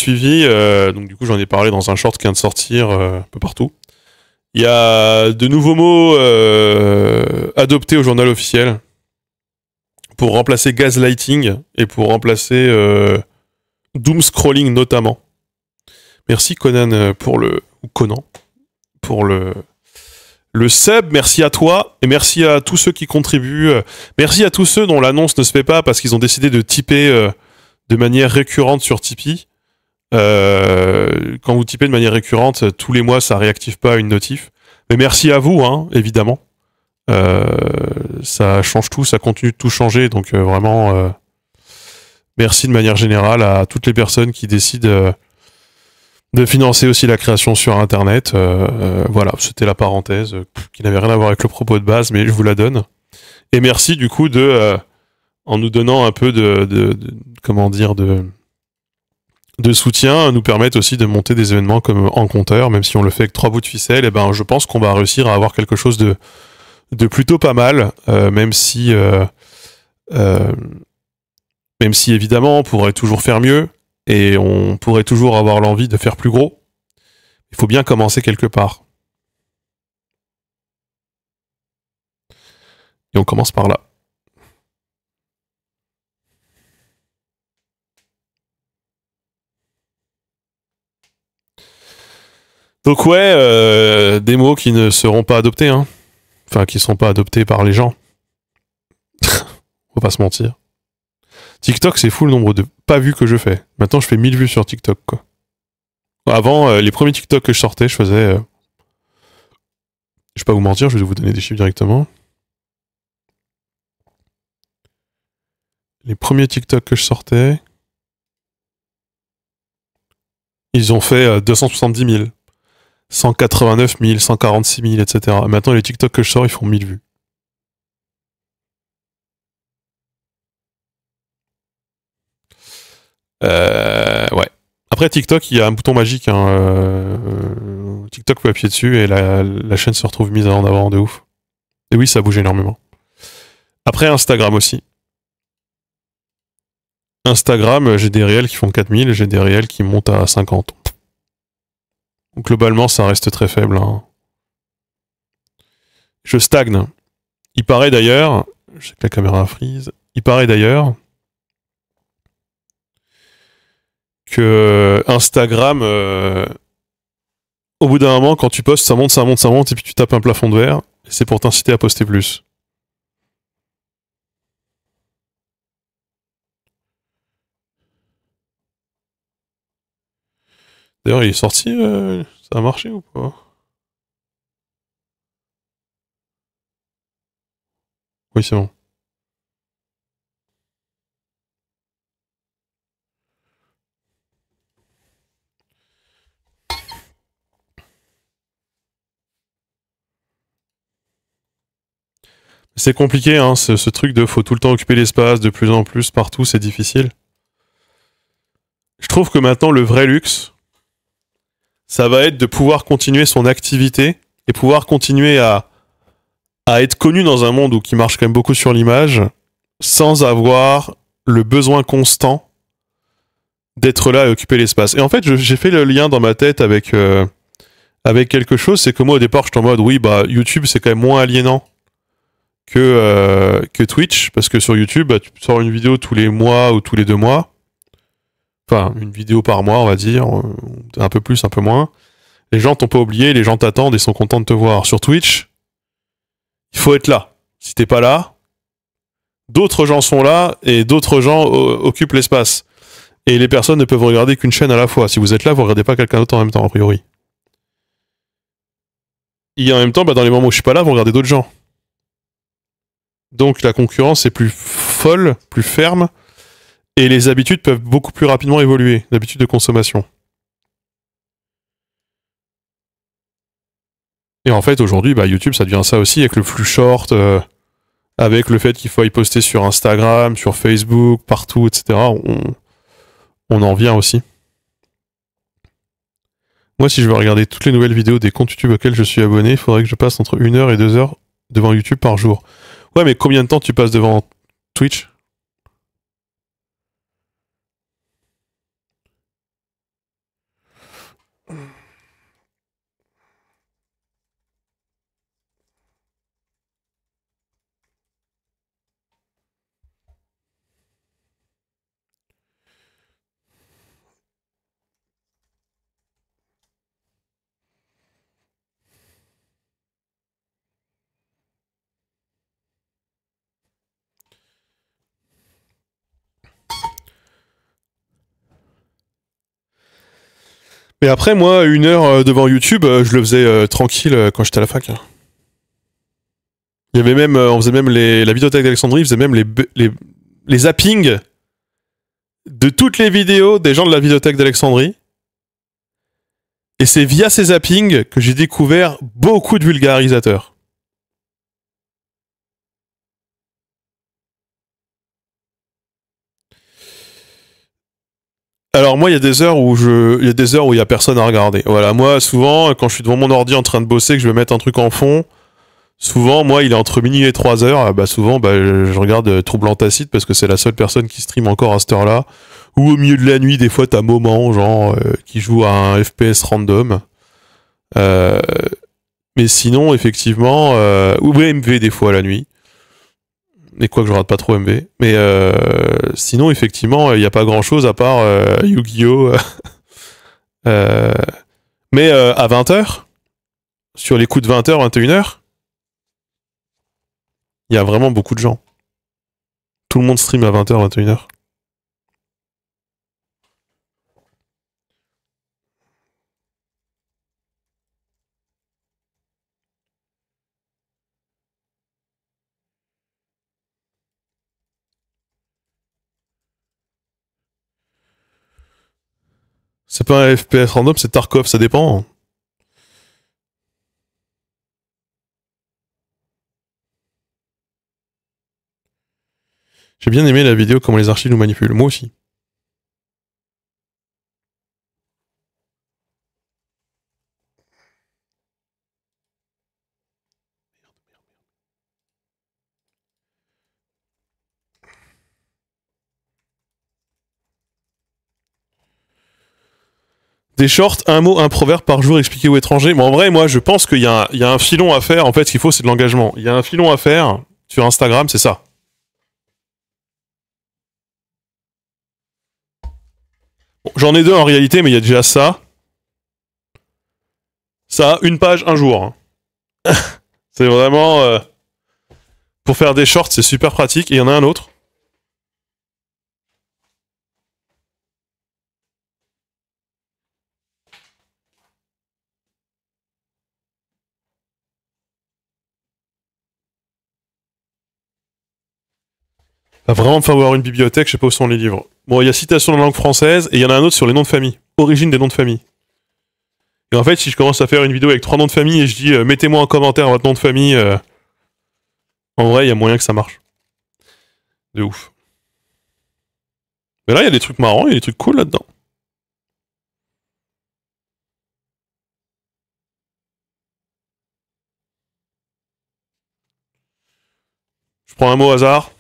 suivi, donc du coup j'en ai parlé dans un short qui vient de sortir un peu partout. Il y a de nouveaux mots adoptés au journal officiel pour remplacer gaslighting et pour remplacer doom scrolling notamment. Merci Conan pour le sub, merci à toi et merci à tous ceux qui contribuent. Merci à tous ceux dont l'annonce ne se fait pas parce qu'ils ont décidé de tiper de manière récurrente sur Tipeee. Quand vous typez de manière récurrente, tous les mois, ça réactive pas une notif. Mais merci à vous, hein, évidemment. Ça change tout, ça continue de tout changer. Donc vraiment, merci de manière générale à toutes les personnes qui décident de financer aussi la création sur Internet. Voilà, c'était la parenthèse qui n'avait rien à voir avec le propos de base, mais je vous la donne. Et merci du coup en nous donnant un peu de soutien, nous permettre aussi de monter des événements comme En Compteur, même si on le fait avec 3 bouts de ficelle, et ben je pense qu'on va réussir à avoir quelque chose de plutôt pas mal, même si évidemment on pourrait toujours faire mieux, et on pourrait toujours avoir l'envie de faire plus gros. Il faut bien commencer quelque part. Et on commence par là. Donc ouais, des mots qui ne seront pas adoptés, hein. Enfin, qui ne seront pas adoptés par les gens. On va pas se mentir. TikTok, c'est fou le nombre de pas vues que je fais. Maintenant, je fais 1000 vues sur TikTok, quoi. Avant, les premiers TikTok que je sortais, je faisais... Je vais pas vous mentir, je vais vous donner des chiffres directement. Les premiers TikTok que je sortais... Ils ont fait 270 000. 189 000, 146 000, etc. Maintenant, les TikTok que je sors, ils font 1000 vues. Ouais. Après TikTok, il y a un bouton magique. Hein, TikTok, vous pouvez appuyer dessus et la chaîne se retrouve mise en avant de ouf. Et oui, ça bouge énormément. Après Instagram aussi. Instagram, j'ai des réels qui font 4000, j'ai des réels qui montent à 50. Donc, globalement, ça reste très faible. Hein. Je stagne. Il paraît d'ailleurs... Je sais que la caméra freeze. Il paraît d'ailleurs... que Instagram, au bout d'un moment, quand tu postes, ça monte, et puis tu tapes un plafond de verre, et c'est pour t'inciter à poster plus. D'ailleurs, il est sorti, ça a marché ou pas? Oui, c'est bon. C'est compliqué, hein, ce truc de faut tout le temps occuper l'espace, de plus en plus, partout, c'est difficile. Je trouve que maintenant, le vrai luxe, ça va être de pouvoir continuer son activité et pouvoir continuer à être connu dans un monde où qui marche quand même beaucoup sur l'image, sans avoir le besoin constant d'être là et occuper l'espace. Et en fait, j'ai fait le lien dans ma tête avec quelque chose, c'est que moi au départ, j'étais en mode oui, bah YouTube c'est quand même moins aliénant que Twitch, parce que sur YouTube, bah, tu sors une vidéo tous les mois ou tous les 2 mois. Enfin, une vidéo par mois, on va dire, un peu plus, un peu moins. Les gens t'ont pas oublié, les gens t'attendent et sont contents de te voir. Sur Twitch, il faut être là. Si t'es pas là, d'autres gens sont là et d'autres gens occupent l'espace. Et les personnes ne peuvent regarder qu'une chaîne à la fois. Si vous êtes là, vous regardez pas quelqu'un d'autre en même temps, a priori. Et en même temps, bah, dans les moments où je suis pas là, vous regardez d'autres gens. Donc la concurrence est plus folle, plus ferme, et les habitudes peuvent beaucoup plus rapidement évoluer, l'habitude de consommation. Et en fait, aujourd'hui, bah, YouTube, ça devient ça aussi, avec le flux short, avec le fait qu'il faut y poster sur Instagram, sur Facebook, partout, etc. On en vient aussi. Moi, si je veux regarder toutes les nouvelles vidéos des comptes YouTube auxquels je suis abonné, il faudrait que je passe entre 1 heure et 2 heures devant YouTube par jour. Ouais, mais combien de temps tu passes devant Twitch? Mais après, moi, 1 heure devant YouTube, je le faisais tranquille quand j'étais à la fac. Il y avait même, on faisait même la vidéothèque d'Alexandrie, faisait même les zappings de toutes les vidéos des gens de la vidéothèque d'Alexandrie. Et c'est via ces zappings que j'ai découvert beaucoup de vulgarisateurs. Alors moi, il y a des heures où il y a personne à regarder. Voilà, moi souvent quand je suis devant mon ordi en train de bosser, que je vais mettre un truc en fond, souvent moi il est entre minuit et 3 heures. Bah souvent je regarde Troublant Tacite parce que c'est la seule personne qui stream encore à cette heure-là. Ou au milieu de la nuit, des fois t'as Moment genre qui joue à un FPS random. Mais sinon effectivement, ou MV des fois la nuit. Et quoi que je rate pas trop MV. Mais sinon, effectivement, il n'y a pas grand chose à part Yu-Gi-Oh! Mais à 20h, sur les coups de 20h, 21h, il y a vraiment beaucoup de gens. Tout le monde stream à 20h, 21h. C'est pas un FPS random, c'est Tarkov, ça dépend. J'ai bien aimé la vidéo comment les archives nous manipulent. Moi aussi. Des shorts, un mot, un proverbe par jour expliqué aux étrangers. Bon, en vrai, moi, je pense qu'il y a un filon à faire. En fait, ce qu'il faut, c'est de l'engagement. Il y a un filon à faire sur Instagram, c'est ça. Bon, j'en ai 2 en réalité, mais il y a déjà ça. Ça, 1 page, un jour. C'est vraiment... pour faire des shorts, c'est super pratique. Et il y en a un autre. Va vraiment falloir une bibliothèque, je sais pas où sont les livres. Bon, il y a citation de langue française, et il y en a un autre sur les noms de famille. Origine des noms de famille. Et en fait, si je commence à faire une vidéo avec 3 noms de famille et je dis mettez-moi en commentaire votre nom de famille, en vrai, il y a moyen que ça marche. De ouf. Mais là, il y a des trucs marrants, il y a des trucs cool là-dedans. Je prends un mot au hasard.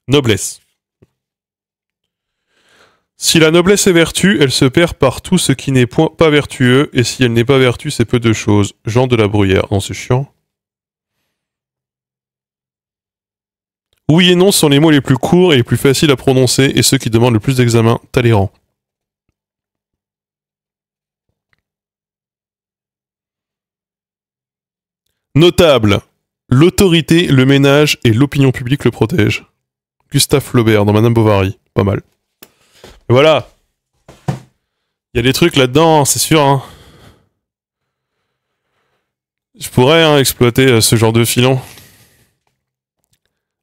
Noblesse. Si la noblesse est vertu, elle se perd par tout ce qui n'est pas vertueux, et si elle n'est pas vertu, c'est peu de choses. Jean de la Bruyère. Non, c'est chiant. Oui et non sont les mots les plus courts et les plus faciles à prononcer, et ceux qui demandent le plus d'examen. Talleyrand. Notable. L'autorité, le ménage et l'opinion publique le protègent. Gustave Flaubert dans Madame Bovary. Pas mal. Et voilà. Il y a des trucs là-dedans, c'est sûr. Hein. Je pourrais exploiter ce genre de filon.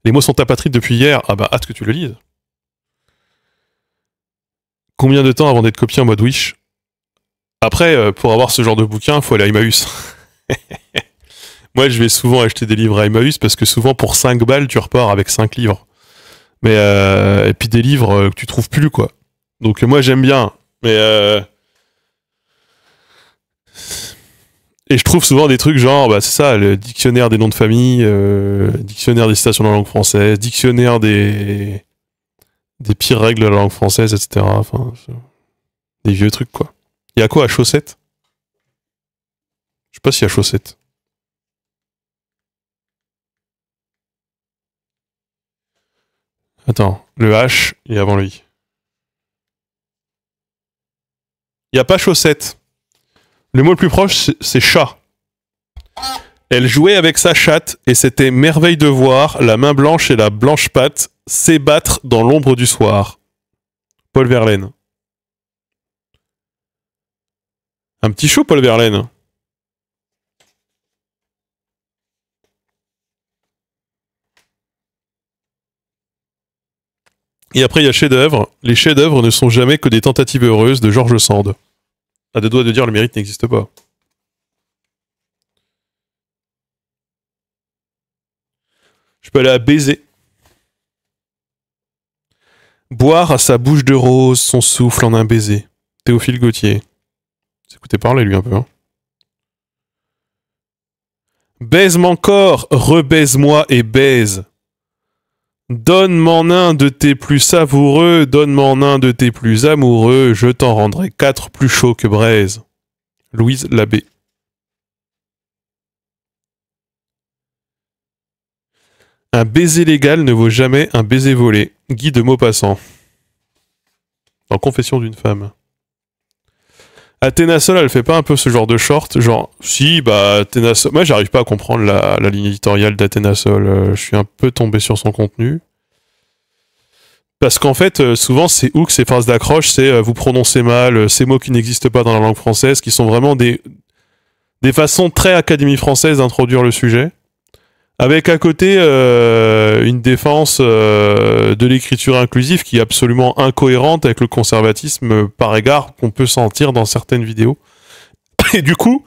Les mots sont apatrides depuis hier. Ah bah, hâte que tu le lises. Combien de temps avant d'être copié en mode Wish? Après, pour avoir ce genre de bouquin, faut aller à Emmaüs. Moi, je vais souvent acheter des livres à Emmaüs parce que souvent, pour 5 balles, tu repars avec 5 livres. Mais et puis des livres que tu trouves plus, quoi. Donc moi, j'aime bien. Mais et je trouve souvent des trucs genre, bah c'est ça, le dictionnaire des noms de famille, dictionnaire des citations de la langue française, dictionnaire des pires règles de la langue française, etc. Enfin, des vieux trucs, quoi. Il y a quoi à Chaussettes? Je sais pas s'il y a Chaussettes. Attends, le H est avant lui. Il y a pas Chaussettes. Le mot le plus proche, c'est chat. Elle jouait avec sa chatte et c'était merveille de voir la main blanche et la blanche patte s'ébattre dans l'ombre du soir. Paul Verlaine. Un petit show, Paul Verlaine. Et après, il y a chef-d'œuvre. Les chefs-d'œuvre ne sont jamais que des tentatives heureuses de George Sand. À deux doigts de dire le mérite n'existe pas. Je peux aller à baiser. Boire à sa bouche de rose son souffle en un baiser. Théophile Gautier. C'est écouté parler lui un peu. Hein. Baise-moi corps, rebaise-moi et baise. Donne-m'en un de tes plus savoureux, donne-m'en un de tes plus amoureux, je t'en rendrai 4 plus chauds que braise. Louise Labbé. Un baiser légal ne vaut jamais un baiser volé. Guy de Maupassant. En confession d'une femme. Athéna Sol, elle fait pas un peu ce genre de short? Genre, si, bah, Athéna Sol. Moi, j'arrive pas à comprendre la ligne éditoriale d'Athéna Sol. Je suis un peu tombé sur son contenu. Parce qu'en fait, souvent, ces hooks, ces phrases d'accroche, c'est vous prononcez mal, ces mots qui n'existent pas dans la langue française, qui sont vraiment des façons très Académie française d'introduire le sujet. Avec à côté une défense de l'écriture inclusive qui est absolument incohérente avec le conservatisme par égard qu'on peut sentir dans certaines vidéos. Et du coup,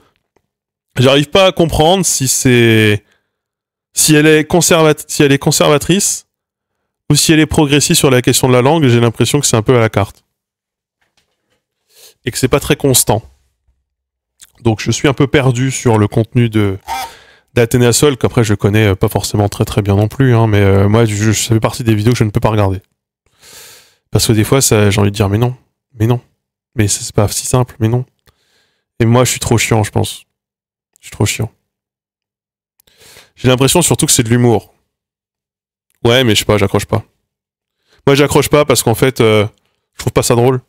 j'arrive pas à comprendre si elle est conservatrice ou si elle est progressiste sur la question de la langue. J'ai l'impression que c'est un peu à la carte et que c'est pas très constant. Donc je suis un peu perdu sur le contenu d'Athéna Sol, qu'après je connais pas forcément très très bien non plus, hein, mais moi ça fait partie des vidéos que je ne peux pas regarder. Parce que des fois j'ai envie de dire mais non, mais c'est pas si simple, mais non. Et moi je suis trop chiant, je pense. Je suis trop chiant. J'ai l'impression surtout que c'est de l'humour. Ouais, mais je sais pas, j'accroche pas. Moi j'accroche pas parce qu'en fait, je trouve pas ça drôle.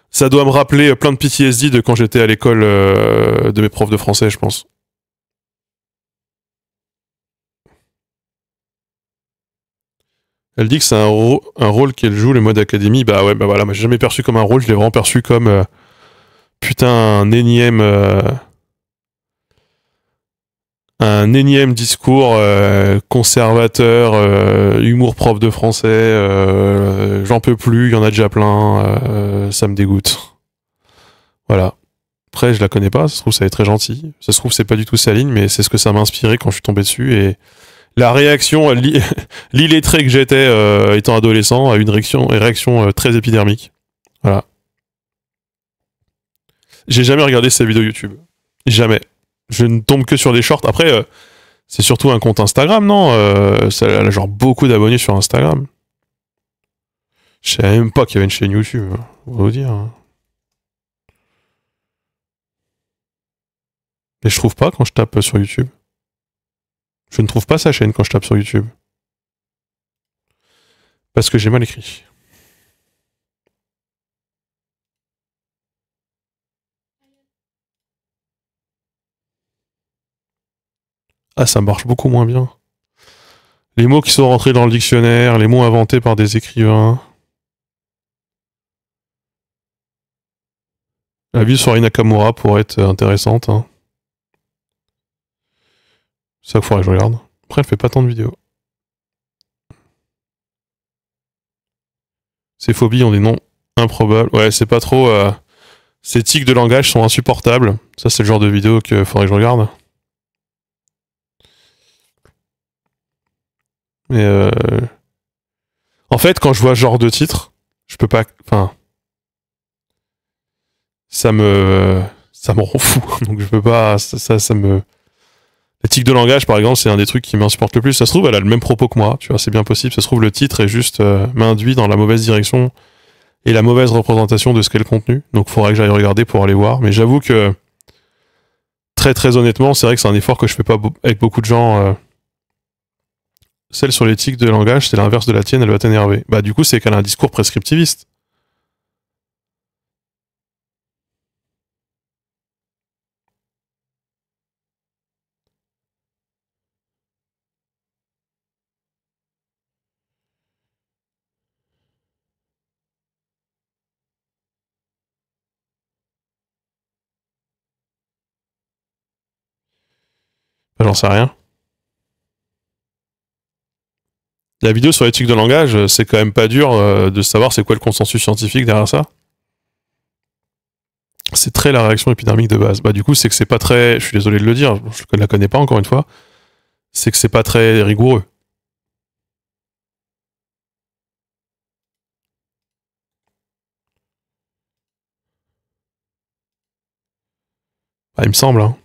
Ça doit me rappeler plein de PTSD de quand j'étais à l'école de mes profs de français, je pense. Elle dit que c'est un rôle qu'elle joue, le mode académie. Bah ouais, bah voilà, moi j'ai jamais perçu comme un rôle, je l'ai vraiment perçu comme putain un énième discours conservateur, humour prof de français, j'en peux plus, il y en a déjà plein, ça me dégoûte. Voilà. Après, je la connais pas, ça se trouve, ça est très gentil. Ça se trouve, c'est pas du tout sa ligne, mais c'est ce que ça m'a inspiré quand je suis tombé dessus. Et la réaction, l'illettré que j'étais étant adolescent, a eu une réaction très épidermique. Voilà. J'ai jamais regardé sa vidéo YouTube. Jamais. Je ne tombe que sur des shorts. Après, c'est surtout un compte Instagram, non elle a genre beaucoup d'abonnés sur Instagram. Je savais même pas qu'il y avait une chaîne YouTube. On va vous dire. Mais je trouve pas quand je tape sur YouTube. Je ne trouve pas sa chaîne quand je tape sur YouTube. Parce que j'ai mal écrit. Ah, ça marche beaucoup moins bien. Les mots qui sont rentrés dans le dictionnaire, les mots inventés par des écrivains. La vie sur Nakamura pourrait être intéressante. Hein. C'est ça qu'il faudrait que je regarde. Après, elle fait pas tant de vidéos. Ces phobies ont des noms improbables. Ouais, c'est pas trop... Ces tics de langage sont insupportables. Ça, c'est le genre de vidéo qu'il faudrait que je regarde. Mais en fait, quand je vois ce genre de titre, je peux pas... Enfin... Ça me rend fou. Donc je peux pas... Ça me... L'éthique de langage, par exemple, c'est un des trucs qui m'insupporte le plus. Ça se trouve, elle a le même propos que moi, tu vois, c'est bien possible. Ça se trouve, le titre est juste m'induit dans la mauvaise direction et la mauvaise représentation de ce qu'est le contenu. Donc, il faudrait que j'aille regarder pour aller voir. Mais j'avoue que, très très honnêtement, c'est vrai que c'est un effort que je fais pas avec beaucoup de gens. Celle sur l'éthique de langage, c'est l'inverse de la tienne, elle va t'énerver. Bah, du coup, c'est qu'elle a un discours prescriptiviste. J'en sais rien. La vidéo sur l'éthique de langage, c'est quand même pas dur de savoir c'est quoi le consensus scientifique derrière ça. C'est très la réaction épidermique de base. Bah du coup, c'est que c'est pas très... Je suis désolé de le dire, je ne la connais pas encore une fois. C'est que c'est pas très rigoureux. Bah, il me semble, hein.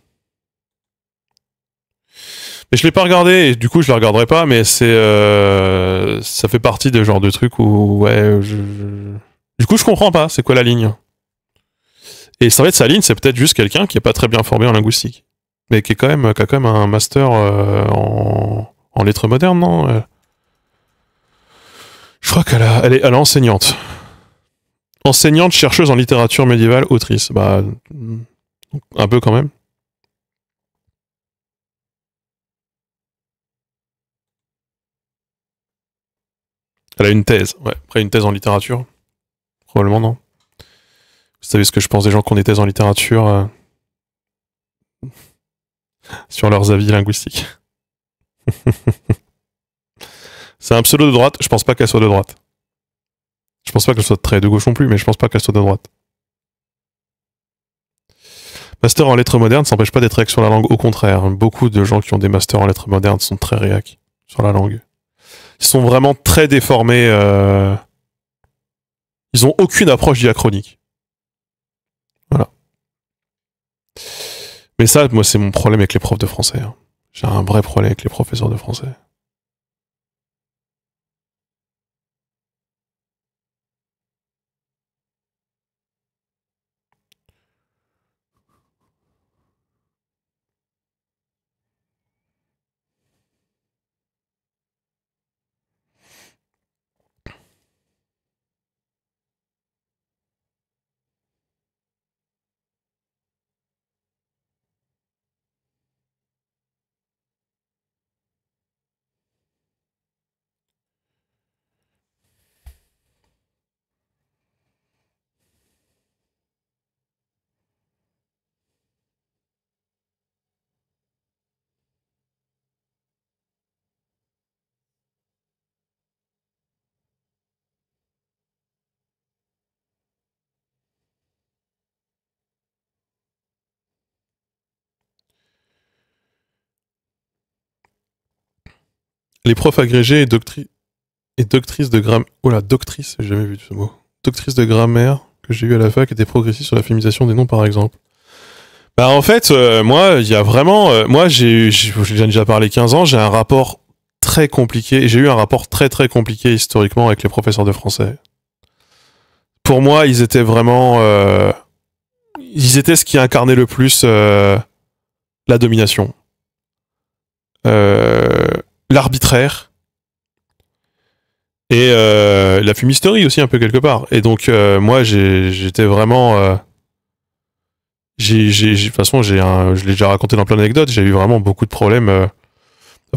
Mais je l'ai pas regardé, et du coup je la regarderai pas, mais ça fait partie de genre de trucs où ouais du coup je comprends pas, c'est quoi la ligne. Et ça va être sa ligne, c'est peut-être juste quelqu'un qui est pas très bien formé en linguistique. Mais qui a quand même un master en lettres modernes, non Je crois elle est enseignante. Enseignante, chercheuse en littérature médiévale, autrice. Bah un peu quand même. Elle a une thèse, ouais. Après une thèse en littérature. Probablement non. Vous savez ce que je pense des gens qui ont des thèses en littérature sur leurs avis linguistiques. C'est un pseudo de droite, je pense pas qu'elle soit de droite. Je pense pas qu'elle soit très de gauche non plus, mais je pense pas qu'elle soit de droite. Master en lettres modernes, ça n'empêche pas d'être réac sur la langue, au contraire. Beaucoup de gens qui ont des masters en lettres modernes sont très réac sur la langue. Ils sont vraiment très déformés. Ils ont aucune approche diachronique. Voilà. Mais ça, moi, c'est mon problème avec les profs de français. Hein. J'ai un vrai problème avec les professeurs de français. Les profs agrégés et doctrices de grammaire... Oh là, doctrice, j'ai jamais vu ce mot. Doctrice de grammaire que j'ai eu à la fac étaient progressistes sur la féminisation des noms, par exemple. Bah en fait, moi, il y a vraiment... moi, j'en ai déjà parlé 15 ans, j'ai un rapport très compliqué, j'ai eu un rapport très très compliqué historiquement avec les professeurs de français. Pour moi, ils étaient vraiment... ils étaient ce qui incarnait le plus la domination. L'arbitraire. Et la fumisterie aussi, un peu quelque part. Et donc, moi, j'étais vraiment... de toute façon, je l'ai déjà raconté dans plein d'anecdotes, j'ai eu vraiment beaucoup de problèmes.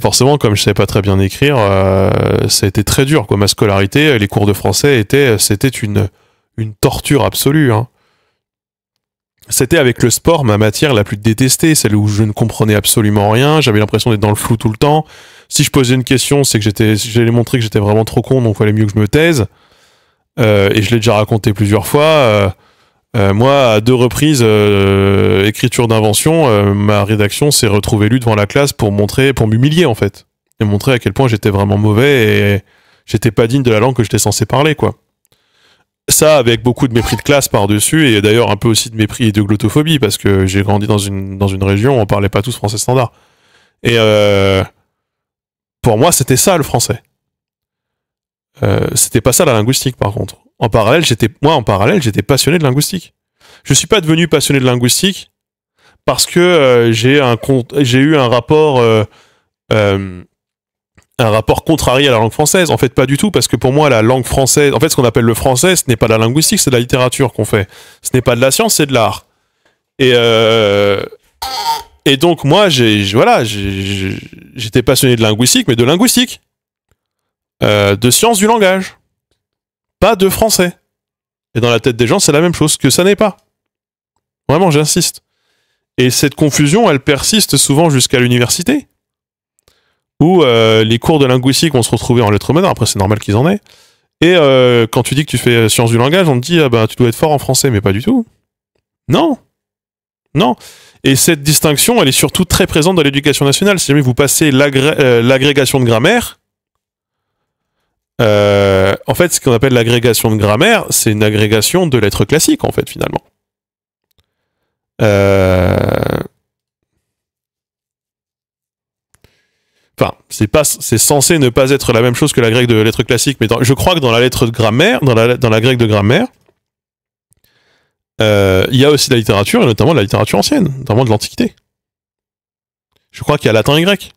Forcément, comme je savais pas très bien écrire, ça a été très dur, quoi. Ma scolarité, les cours de français c'était une torture absolue, hein. C'était avec le sport ma matière la plus détestée, celle où je ne comprenais absolument rien, j'avais l'impression d'être dans le flou tout le temps. Si je posais une question, c'est que j'allais montrer que j'étais vraiment trop con, donc il fallait mieux que je me taise. Et je l'ai déjà raconté plusieurs fois. Moi, à 2 reprises, écriture d'invention, ma rédaction s'est retrouvée lue devant la classe pour m'humilier en fait, et montrer à quel point j'étais vraiment mauvais et j'étais pas digne de la langue que j'étais censé parler, quoi. Ça, avec beaucoup de mépris de classe par-dessus, et d'ailleurs un peu aussi de mépris et de glottophobie, parce que j'ai grandi dans une région où on parlait pas tous français standard. Et pour moi, c'était ça le français. C'était pas ça la linguistique, par contre. En parallèle, j'étais passionné de linguistique. Je suis pas devenu passionné de linguistique parce que j'ai eu un rapport contrarié à la langue française. En fait, pas du tout, parce que pour moi, la langue française, en fait, ce qu'on appelle le français, ce n'est pas de la linguistique, c'est de la littérature qu'on fait. Ce n'est pas de la science, c'est de l'art. Et donc, moi, j'étais passionné de linguistique, mais de linguistique. De sciences du langage. Pas de français. Et dans la tête des gens, c'est la même chose, que ça n'est pas. Vraiment, j'insiste. Et cette confusion, elle persiste souvent jusqu'à l'université, où les cours de linguistique vont se retrouver en lettres modernes, après c'est normal qu'ils en aient, et quand tu dis que tu fais sciences du langage, on te dit, ah ben, tu dois être fort en français, mais pas du tout. Non. Non. Et cette distinction, elle est surtout très présente dans l'éducation nationale. Si jamais vous passez l'agrégation de grammaire, en fait, ce qu'on appelle l'agrégation de grammaire, c'est une agrégation de lettres classiques, en fait, finalement. Enfin, c'est censé ne pas être la même chose que la grecque de lettres classiques, mais je crois que dans la lettre de grammaire, dans la grecque de grammaire, il y a aussi de la littérature, et notamment de la littérature ancienne, notamment de l'Antiquité. Je crois qu'il y a latin et grec.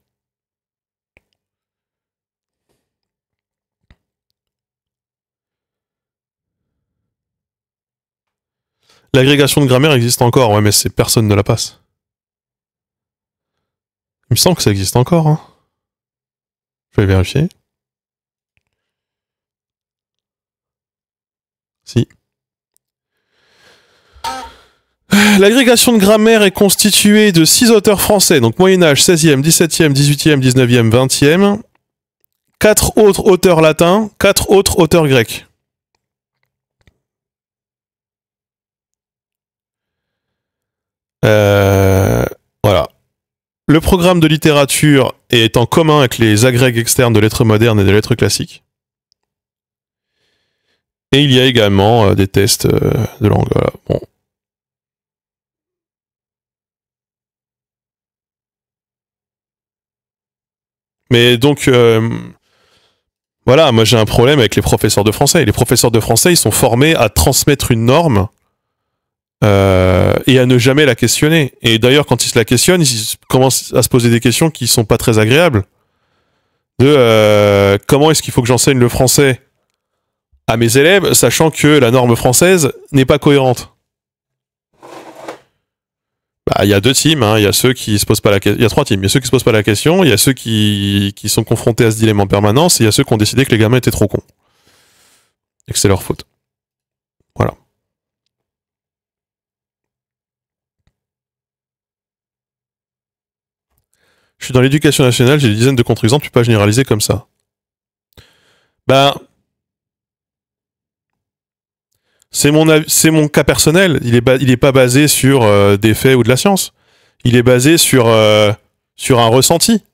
L'agrégation de grammaire existe encore, ouais, mais personne ne la passe. Il me semble que ça existe encore, hein. Je vais vérifier. Si. L'agrégation de grammaire est constituée de 6 auteurs français, donc Moyen-Âge, 16e, 17e, 18e, 19e, 20e, 4 autres auteurs latins, 4 autres auteurs grecs. Voilà. Le programme de littérature est en commun avec les agrègues externes de lettres modernes et de lettres classiques. Et il y a également des tests de langue. Voilà. Bon. Mais donc, voilà, moi j'ai un problème avec les professeurs de français. Les professeurs de français, ils sont formés à transmettre une norme et à ne jamais la questionner. Et d'ailleurs, quand ils se la questionnent, ils commencent à se poser des questions qui sont pas très agréables. De comment est-ce qu'il faut que j'enseigne le français à mes élèves, sachant que la norme française n'est pas cohérente. Bah, y a 2 teams, hein. Il y a ceux qui se posent pas la question. Il y a 3 teams. Il y a ceux qui se posent pas la question, il y a ceux qui sont confrontés à ce dilemme en permanence, et il y a ceux qui ont décidé que les gamins étaient trop cons. Et que c'est leur faute. Voilà. Je suis dans l'éducation nationale, j'ai des dizaines de contre-exemples, tu peux pas généraliser comme ça. Ben, c'est mon cas personnel. Il est pas basé sur des faits ou de la science. Il est basé sur un ressenti.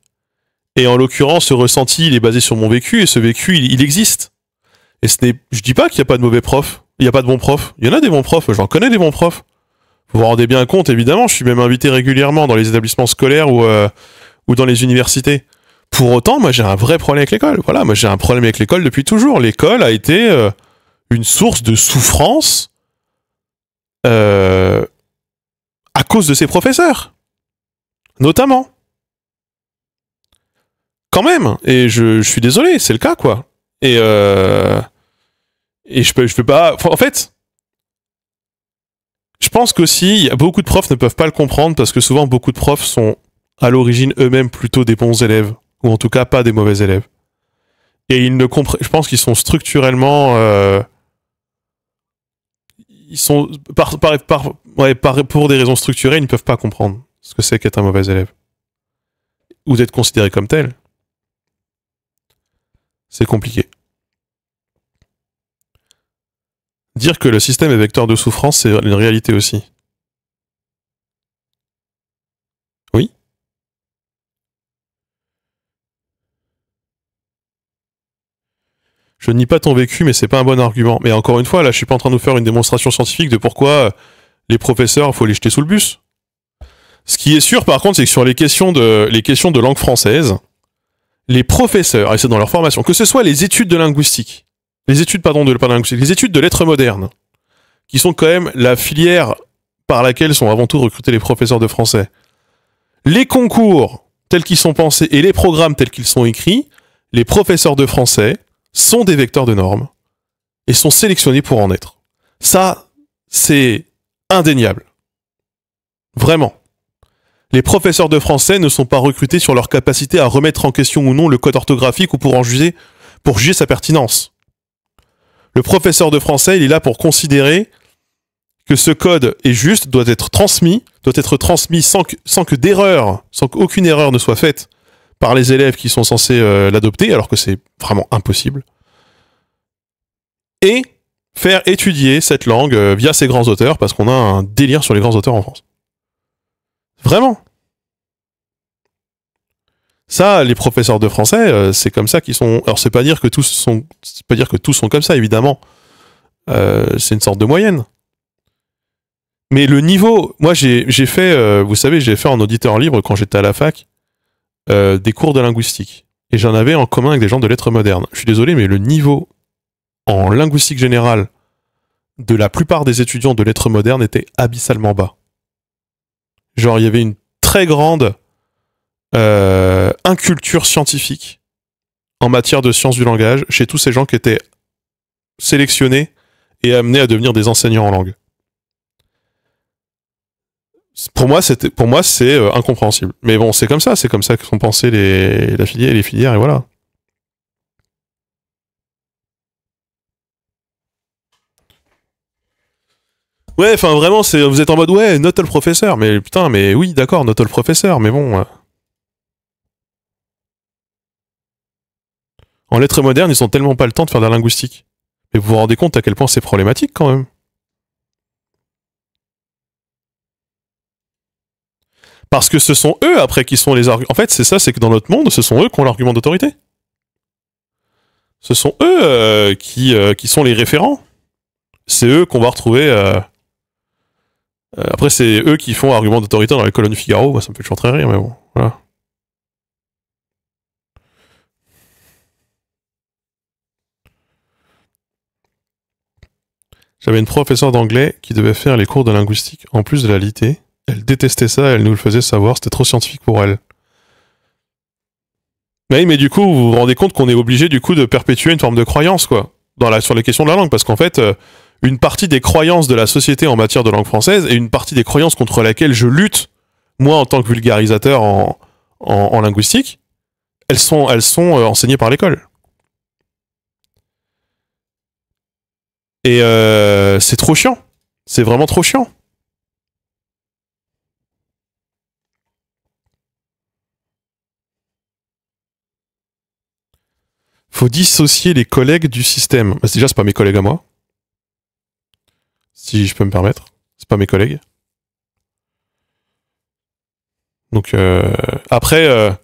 Et en l'occurrence, ce ressenti, il est basé sur mon vécu, et ce vécu, il existe. Et je dis pas qu'il n'y a pas de mauvais profs. Il n'y a pas de bons profs. Il y en a des bons profs. J'en connais des bons profs. Vous vous rendez bien compte, évidemment. Je suis même invité régulièrement dans les établissements scolaires ou dans les universités. Pour autant, moi, j'ai un vrai problème avec l'école. Voilà, moi, j'ai un problème avec l'école depuis toujours. L'école a été une source de souffrance à cause de ses professeurs. Notamment. Quand même. Et je suis désolé, c'est le cas, quoi. Et je peux pas... Enfin, en fait, je pense qu'aussi, beaucoup de profs ne peuvent pas le comprendre parce que souvent, beaucoup de profs sont à l'origine eux-mêmes plutôt des bons élèves, ou en tout cas pas des mauvais élèves. Et ils ne comprennent... Je pense qu'ils sont structurellement... Ils sont... pour des raisons structurées, ils ne peuvent pas comprendre ce que c'est qu'être un mauvais élève. Ou d'être considéré comme tel. C'est compliqué. Dire que le système est vecteur de souffrance, c'est une réalité aussi. Oui. Je nie pas ton vécu, mais c'est pas un bon argument. Mais encore une fois, là, je suis pas en train de nous faire une démonstration scientifique de pourquoi les professeurs, faut les jeter sous le bus. Ce qui est sûr, par contre, c'est que sur les questions de langue française, les professeurs, et c'est dans leur formation, que ce soit les études de linguistique, les études de lettres modernes, qui sont quand même la filière par laquelle sont avant tout recrutés les professeurs de français. Les concours tels qu'ils sont pensés et les programmes tels qu'ils sont écrits, les professeurs de français sont des vecteurs de normes et sont sélectionnés pour en être. Ça, c'est indéniable. Vraiment. Les professeurs de français ne sont pas recrutés sur leur capacité à remettre en question ou non le code orthographique ou pour juger sa pertinence. Le professeur de français, il est là pour considérer que ce code est juste, doit être transmis sans d'erreur, sans qu'aucune erreur ne soit faite par les élèves qui sont censés l'adopter, alors que c'est vraiment impossible. Et faire étudier cette langue via ces grands auteurs, parce qu'on a un délire sur les grands auteurs en France. Vraiment. Ça, les professeurs de français, c'est comme ça qu'ils sont. Alors, c'est pas dire que tous sont comme ça, évidemment. C'est une sorte de moyenne. Mais le niveau, moi, j'ai fait, vous savez, j'ai fait en auditeur libre quand j'étais à la fac des cours de linguistique, et j'en avais en commun avec des gens de lettres modernes. Je suis désolé, mais le niveau en linguistique générale de la plupart des étudiants de lettres modernes était abyssalement bas. Genre, il y avait une très grande inculture scientifique en matière de sciences du langage chez tous ces gens qui étaient sélectionnés et amenés à devenir des enseignants en langue. Pour moi, c'est incompréhensible. Mais bon, c'est comme ça que sont pensées les filières, et voilà. Ouais, enfin vraiment, vous êtes en mode ouais, note le professeur, mais putain, mais oui, d'accord, note le professeur, mais bon. En lettres modernes, ils ont tellement pas le temps de faire de la linguistique. Mais vous vous rendez compte à quel point c'est problématique quand même. Parce que ce sont eux après qui sont les arguments. En fait, c'est ça, c'est que dans notre monde, ce sont eux qui ont l'argument d'autorité. Ce sont eux qui sont les référents. C'est eux qu'on va retrouver. Après, c'est eux qui font argument d'autorité dans les colonnes du Figaro. Moi, ça me fait toujours très rire, mais bon, voilà. J'avais une professeure d'anglais qui devait faire les cours de linguistique en plus de la litté. Elle détestait ça, elle nous le faisait savoir, c'était trop scientifique pour elle. Mais du coup, vous vous rendez compte qu'on est obligé du coup de perpétuer une forme de croyance, quoi, sur les questions de la langue, parce qu'en fait, une partie des croyances de la société en matière de langue française et une partie des croyances contre laquelle je lutte, moi en tant que vulgarisateur en linguistique, elles sont enseignées par l'école. Et c'est trop chiant. C'est vraiment trop chiant. Faut dissocier les collègues du système. Bah, déjà, c'est pas mes collègues à moi. Si je peux me permettre. C'est pas mes collègues. Donc, après,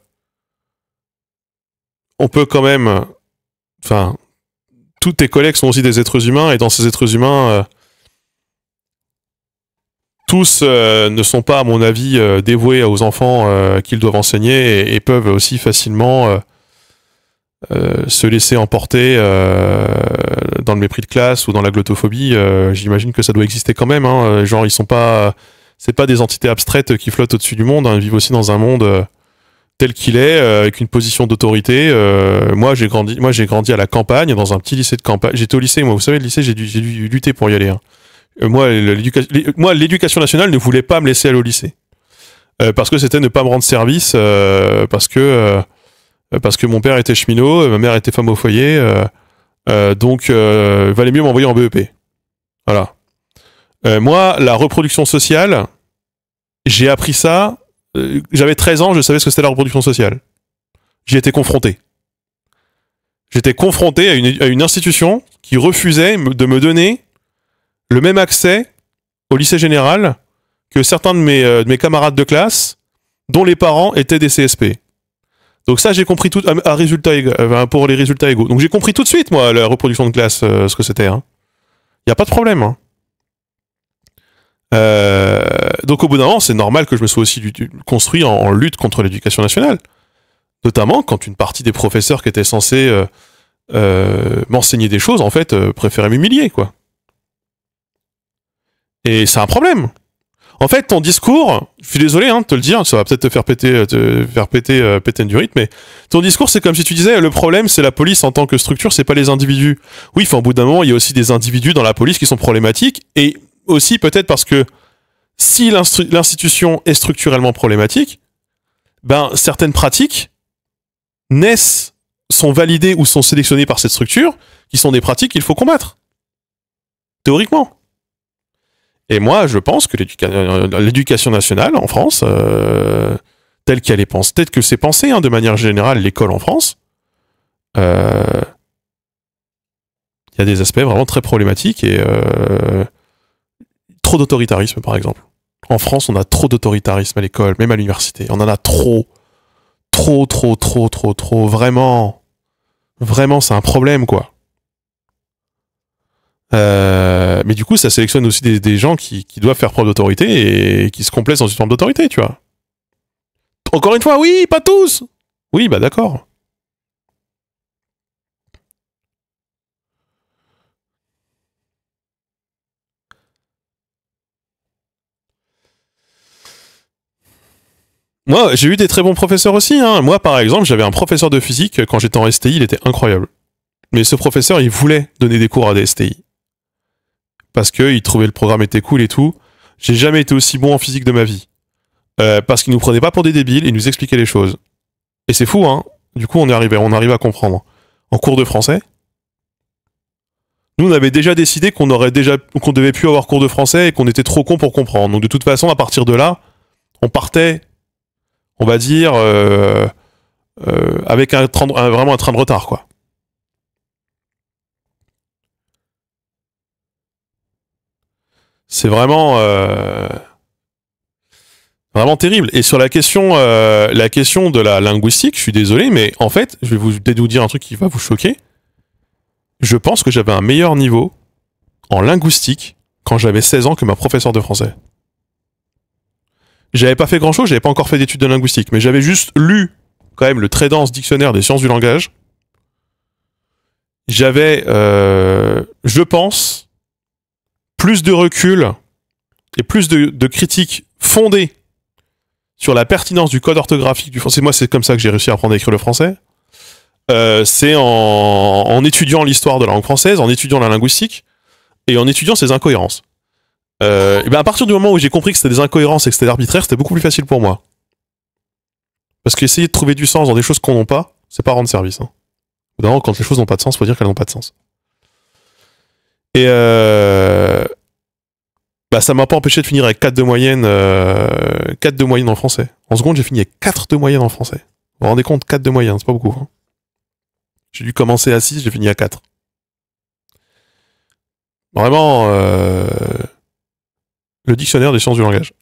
on peut quand même... Enfin, tous tes collègues sont aussi des êtres humains, et dans ces êtres humains, tous ne sont pas, à mon avis, dévoués aux enfants qu'ils doivent enseigner, et peuvent aussi facilement se laisser emporter dans le mépris de classe ou dans la glottophobie. J'imagine que ça doit exister quand même. Hein. Genre, ils sont pas... C'est pas des entités abstraites qui flottent au-dessus du monde. Hein. Ils vivent aussi dans un monde... tel qu'il est, avec une position d'autorité. Moi, j'ai grandi à la campagne, dans un petit lycée de campagne. J'étais au lycée, moi, vous savez, le lycée, j'ai dû lutter pour y aller. Hein. Moi, l'éducation nationale ne voulait pas me laisser aller au lycée. Parce que c'était ne pas me rendre service, parce que mon père était cheminot, ma mère était femme au foyer, donc valait mieux m'envoyer en BEP. Voilà. Moi, la reproduction sociale, j'ai appris ça. J'avais 13 ans, je savais ce que c'était la reproduction sociale. J'y étais confronté. J'étais confronté à une institution qui refusait de me donner le même accès au lycée général que certains de mes camarades de classe dont les parents étaient des CSP. Donc ça, j'ai compris tout à résultat pour les résultats égaux. Donc j'ai compris tout de suite, moi, la reproduction de classe, ce que c'était. Hein. Y a pas de problème. Hein. Donc au bout d'un moment, c'est normal que je me sois aussi construit en lutte contre l'éducation nationale. Notamment quand une partie des professeurs qui étaient censés m'enseigner des choses, en fait, préféraient m'humilier, quoi. Et c'est un problème. En fait, ton discours, je suis désolé de te le dire, ça va peut-être te faire péter du rythme, mais ton discours, c'est comme si tu disais, le problème, c'est la police en tant que structure, c'est pas les individus. Oui, au bout d'un moment, il y a aussi des individus dans la police qui sont problématiques, et aussi peut-être parce que si l'institution est structurellement problématique, ben certaines pratiques naissent, sont validées ou sont sélectionnées par cette structure, qui sont des pratiques qu'il faut combattre. Théoriquement. Et moi, je pense que l'éducation nationale en France, telle telle que c'est pensé, hein, de manière générale, l'école en France, il y a des aspects vraiment très problématiques et trop d'autoritarisme, par exemple. En France, on a trop d'autoritarisme à l'école, même à l'université. On en a trop. Trop. Vraiment. Vraiment, c'est un problème, quoi. Mais du coup, ça sélectionne aussi des gens qui doivent faire preuve d'autorité et qui se complaisent dans une forme d'autorité, tu vois. Encore une fois, oui, pas tous. Oui, bah d'accord. Moi, j'ai eu des très bons professeurs aussi, hein. Moi, par exemple, j'avais un professeur de physique, quand j'étais en STI, il était incroyable. Mais ce professeur, il voulait donner des cours à des STI. Parce qu'il trouvait le programme était cool et tout. J'ai jamais été aussi bon en physique de ma vie. Parce qu'il nous prenait pas pour des débiles, il nous expliquait les choses. Et c'est fou, hein. Du coup, on arrive à comprendre. En cours de français, nous, on avait déjà décidé qu'on devait plus avoir cours de français et qu'on était trop con pour comprendre. Donc, de toute façon, à partir de là, on partait, on va dire, avec vraiment un train de retard, quoi. C'est vraiment terrible. Et sur la question de la linguistique, je suis désolé, mais en fait, je vais peut-être vous dire un truc qui va vous choquer. Je pense que j'avais un meilleur niveau en linguistique quand j'avais 16 ans que ma professeure de français. J'avais pas fait grand-chose, j'avais pas encore fait d'études de linguistique, mais j'avais juste lu quand même le très dense dictionnaire des sciences du langage. J'avais, je pense, plus de recul et plus de critiques fondées sur la pertinence du code orthographique du français. Moi, c'est comme ça que j'ai réussi à apprendre à écrire le français. C'est en étudiant l'histoire de la langue française, en étudiant la linguistique et en étudiant ses incohérences. Et ben à partir du moment où j'ai compris que c'était des incohérences et que c'était arbitraire, c'était beaucoup plus facile pour moi. Parce qu'essayer de trouver du sens dans des choses qu'on n'a pas, c'est pas rendre service. Hein. Évidemment, quand les choses n'ont pas de sens, faut dire qu'elles n'ont pas de sens. Et bah ça m'a pas empêché de finir avec 4 de moyenne, 4 de moyenne en français. En seconde, j'ai fini avec 4 de moyenne en français. Vous vous rendez compte, 4 de moyenne, c'est pas beaucoup. Hein. J'ai dû commencer à 6, j'ai fini à 4. Vraiment, le dictionnaire des sciences du langage.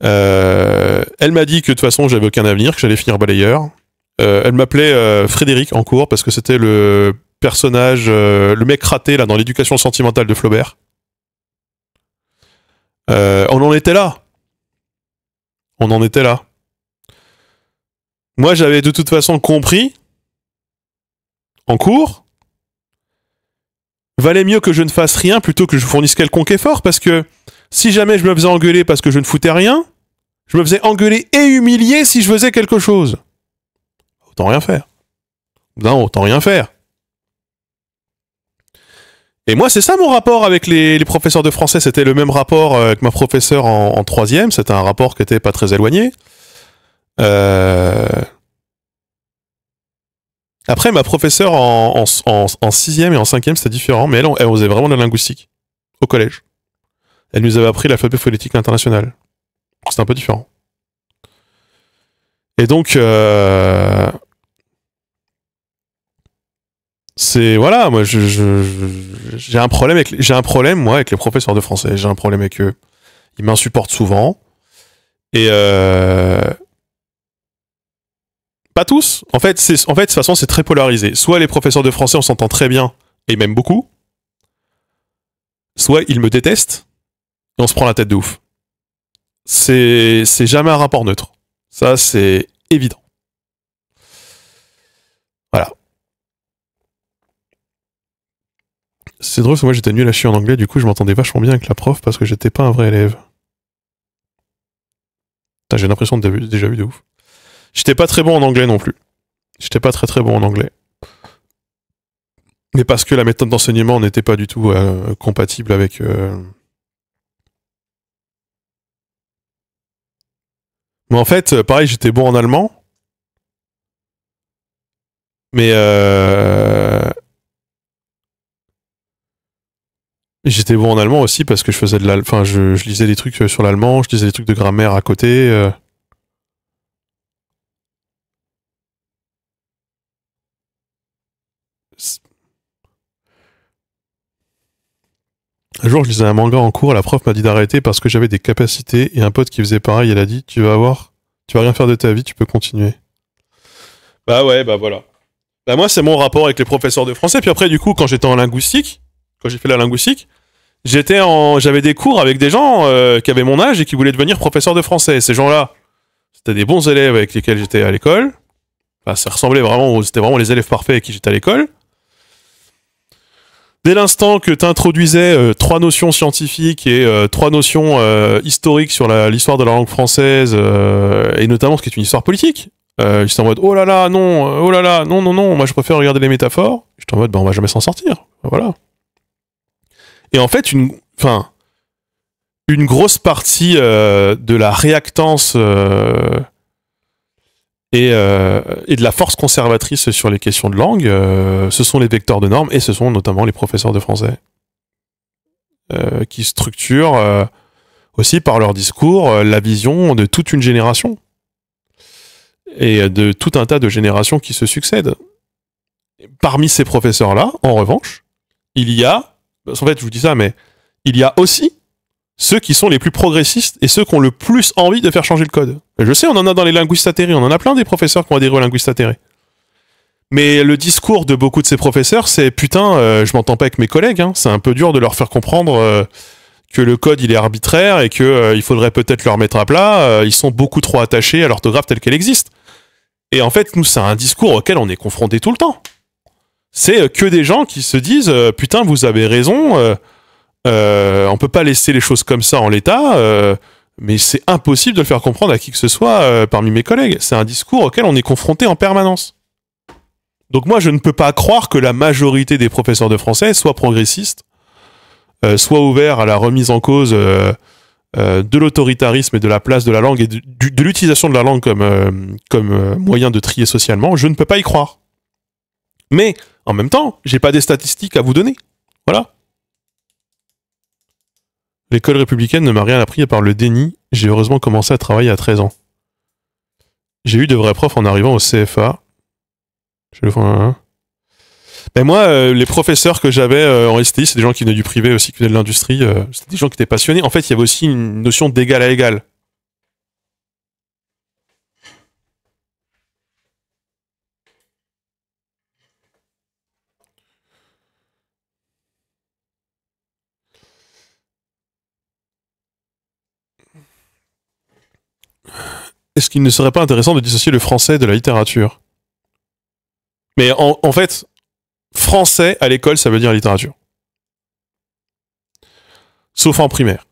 Elle m'a dit que de toute façon, j'avais aucun avenir, que j'allais finir balayeur. Elle m'appelait Frédéric en cours parce que c'était le personnage, le mec raté là dans l'éducation sentimentale de Flaubert. On en était là. On en était là. Moi, j'avais de toute façon compris en cours. Valait mieux que je ne fasse rien plutôt que je fournisse quelconque effort parce que si jamais je me faisais engueuler parce que je ne foutais rien, je me faisais engueuler et humilier si je faisais quelque chose. Autant rien faire. Non, autant rien faire. Et moi, c'est ça mon rapport avec les professeurs de français. C'était le même rapport avec ma professeure en troisième. C'était un rapport qui était pas très éloigné. Après, ma professeure en sixième et en cinquième, c'était différent. Mais elle faisait vraiment de la linguistique au collège. Elle nous avait appris l'alphabet phonétique international. C'était un peu différent. Et donc, c'est voilà, moi j'ai un problème moi avec les professeurs de français. J'ai un problème avec eux. Ils m'insupportent souvent. Et pas tous. En fait, de toute façon, c'est très polarisé. Soit les professeurs de français, on s'entend très bien et même beaucoup. Soit ils me détestent et on se prend la tête de ouf. C'est jamais un rapport neutre. Ça, c'est évident. Voilà. C'est drôle parce que moi j'étais nul à chier en anglais, du coup je m'entendais vachement bien avec la prof parce que j'étais pas un vrai élève. Putain, j'ai l'impression de déjà vu de ouf. J'étais pas très bon en anglais non plus. J'étais pas très bon en anglais. Mais parce que la méthode d'enseignement n'était pas du tout compatible avec... Mais en fait, pareil, j'étais bon en allemand. Mais J'étais bon en allemand aussi parce que je faisais enfin, je lisais des trucs sur l'allemand, je lisais des trucs de grammaire à côté. Un jour, je lisais un manga en cours, la prof m'a dit d'arrêter parce que j'avais des capacités et un pote qui faisait pareil, elle a dit, tu vas voir, tu vas rien faire de ta vie, tu peux continuer. Bah ouais, bah voilà. Bah moi, c'est mon rapport avec les professeurs de français. Puis après, du coup, quand j'étais en linguistique, quand j'ai fait la linguistique, j'avais des cours avec des gens qui avaient mon âge et qui voulaient devenir professeurs de français. Et ces gens-là, c'était des bons élèves avec lesquels j'étais à l'école. Enfin, ça ressemblait vraiment, c'était vraiment les élèves parfaits avec qui j'étais à l'école. Dès l'instant que tu introduisais trois notions scientifiques et trois notions historiques sur l'histoire de la langue française, et notamment ce qui est une histoire politique, j'étais en mode oh là là, non, oh là là, non, non, non, moi je préfère regarder les métaphores. J'étais en mode on va jamais s'en sortir. Voilà. Et en fait, une grosse partie de la réactance et de la force conservatrice sur les questions de langue, ce sont les vecteurs de normes et ce sont notamment les professeurs de français qui structurent aussi par leur discours la vision de toute une génération et de tout un tas de générations qui se succèdent. Parmi ces professeurs-là, en revanche, il y a, en fait je vous dis ça, mais il y a aussi ceux qui sont les plus progressistes et ceux qui ont le plus envie de faire changer le code. Je sais, on en a dans les linguistes atterrés, on en a plein des professeurs qui ont adhéré aux linguistes atterrés. Mais le discours de beaucoup de ces professeurs, c'est putain, je m'entends pas avec mes collègues, hein. C'est un peu dur de leur faire comprendre que le code il est arbitraire et que il faudrait peut-être le remettre à plat. Ils sont beaucoup trop attachés à l'orthographe telle qu'elle existe. Et en fait, nous, c'est un discours auquel on est confronté tout le temps. C'est que des gens qui se disent putain, vous avez raison. On peut pas laisser les choses comme ça en l'état, mais c'est impossible de le faire comprendre à qui que ce soit parmi mes collègues. C'est un discours auquel on est confronté en permanence. Donc moi, je ne peux pas croire que la majorité des professeurs de français soient progressistes, soient ouverts à la remise en cause de l'autoritarisme et de la place de la langue et de l'utilisation de la langue comme moyen de trier socialement. Je ne peux pas y croire. Mais en même temps, j'ai pas des statistiques à vous donner. Voilà. L'école républicaine ne m'a rien appris à part le déni. J'ai heureusement commencé à travailler à 13 ans. J'ai eu de vrais profs en arrivant au CFA. Ben moi, les professeurs que j'avais en STI, c'est des gens qui venaient du privé aussi, qui venaient de l'industrie. C'était des gens qui étaient passionnés. En fait, il y avait aussi une notion d'égal à égal. Est-ce qu'il ne serait pas intéressant de dissocier le français de la littérature? Mais en fait, français à l'école, ça veut dire littérature. Sauf en primaire.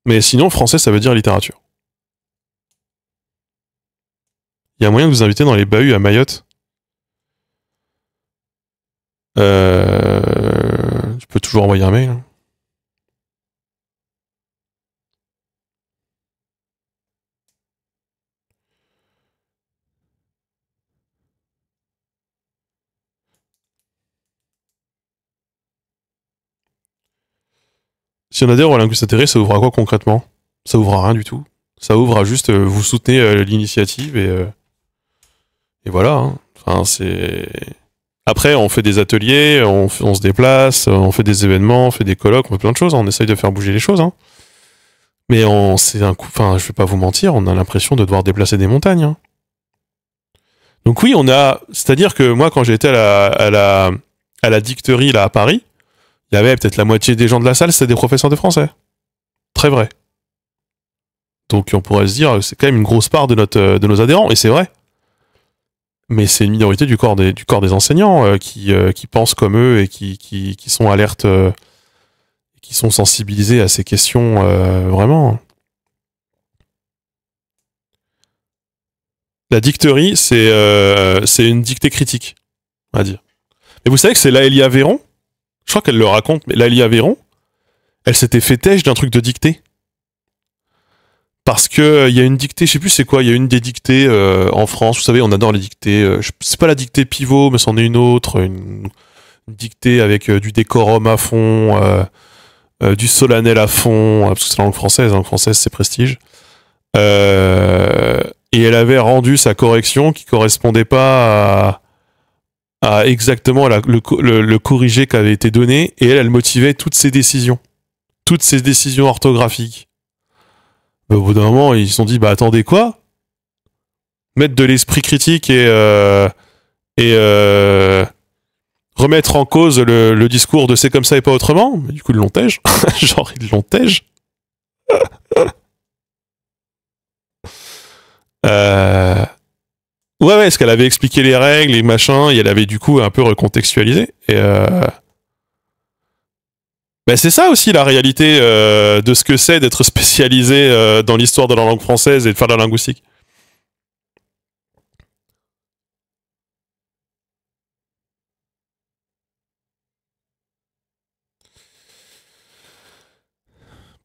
Mais sinon, français, ça veut dire littérature. Il y a moyen de vous inviter dans les bahuts à Mayotte? Je peux toujours envoyer un mail. Hein. Si on adhère au linguiste atterré, ça ouvre à quoi concrètement? Ça ouvre à rien du tout. Ça ouvre à juste vous soutenez l'initiative et voilà. Hein. Enfin, c'est. Après, on fait des ateliers, on se déplace, on fait des événements, on fait des colloques, on fait plein de choses. Hein. On essaye de faire bouger les choses. Hein. Mais c'est un coup. Enfin, je vais pas vous mentir, on a l'impression de devoir déplacer des montagnes. Hein. Donc oui, on a. C'est-à-dire que moi, quand j'étais à la dicterie là à Paris, il y avait peut-être la moitié des gens de la salle, c'était des professeurs de français. Très vrai. Donc on pourrait se dire, c'est quand même une grosse part de nos adhérents, et c'est vrai. Mais c'est une minorité du corps des enseignants qui pensent comme eux et qui sont alertes, qui sont sensibilisés à ces questions vraiment. La dicterie, c'est une dictée critique, on va dire. Mais vous savez que c'est Laëlia Véron, je crois qu'elle le raconte, mais Laëlia Véron, elle s'était fait têche d'un truc de dictée. Parce que il y a une dictée, je sais plus c'est quoi, il y a une des dictées en France, vous savez, on adore les dictées, c'est pas la dictée pivot, mais c'en est une autre, dictée avec du décorum à fond, du solennel à fond, parce que c'est la langue française c'est prestige. Et elle avait rendu sa correction qui correspondait pas à exactement le corrigé qui avait été donné, et elle motivait toutes ses décisions orthographiques. Mais au bout d'un moment, ils se sont dit, bah attendez, quoi? Mettre de l'esprit critique et remettre en cause le discours de c'est comme ça et pas autrement. Mais du coup, ils l'ont tège. Genre, ils l'ont tège. Ouais, parce qu'elle avait expliqué les règles, les machins, et elle avait du coup un peu recontextualisé. Et bah, c'est ça aussi la réalité de ce que c'est d'être spécialisé dans l'histoire de la langue française et de faire de la linguistique.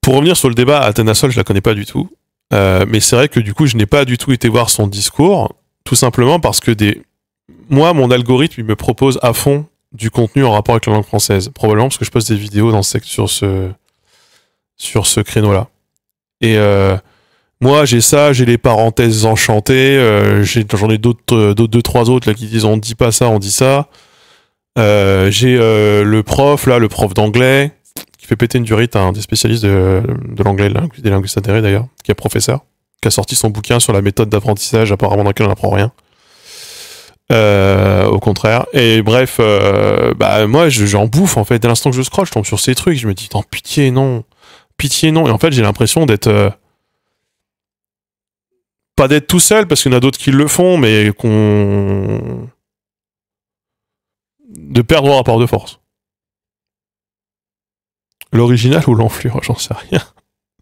Pour revenir sur le débat, Athéna Sol, je la connais pas du tout. Mais c'est vrai que du coup, je n'ai pas du tout été voir son discours, tout simplement parce que moi, mon algorithme, il me propose à fond du contenu en rapport avec la langue française. Probablement parce que je poste des vidéos sur ce créneau-là. Et moi, j'ai ça, j'ai les parenthèses enchantées, j'en ai d'autres, deux, trois autres là qui disent on dit pas ça, on dit ça. J'ai le prof d'anglais, qui fait péter une durite à un des spécialistes de l'anglais, des linguistes intérêts d'ailleurs, qui est professeur, qui a sorti son bouquin sur la méthode d'apprentissage, apparemment dans lequel on n'apprend rien. Au contraire. Et bref, bah moi j'en bouffe en fait. Dès l'instant que je scrolle, je tombe sur ces trucs, je me dis non, pitié non. Pitié non. Et en fait j'ai l'impression d'être... pas d'être tout seul, parce qu'il y en a d'autres qui le font, mais de perdre le rapport de force. L'original ou l'enflure, j'en sais rien.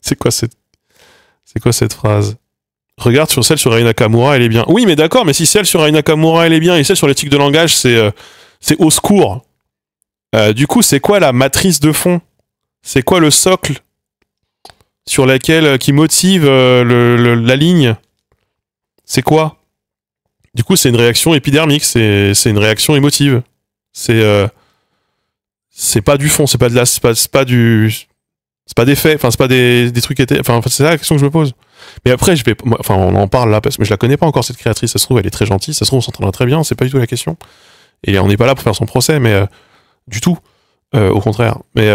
C'est quoi cette phrase? Regarde sur celle sur Ai Nakamura, elle est bien. Oui, mais d'accord, mais si celle sur Ai Nakamura, elle est bien, et celle sur l'éthique de langage, c'est au secours. Du coup, c'est quoi la matrice de fond? C'est quoi le socle sur laquelle qui motive la ligne? C'est quoi? Du coup, c'est une réaction épidermique, c'est une réaction émotive. C'est pas du fond, c'est pas des faits, enfin c'est pas des trucs enfin c'est ça la question que je me pose. Mais après on en parle là parce que je la connais pas encore cette créatrice, ça se trouve elle est très gentille, ça se trouve on s'entendra très bien, c'est pas du tout la question. Et on n'est pas là pour faire son procès, mais du tout, au contraire. Mais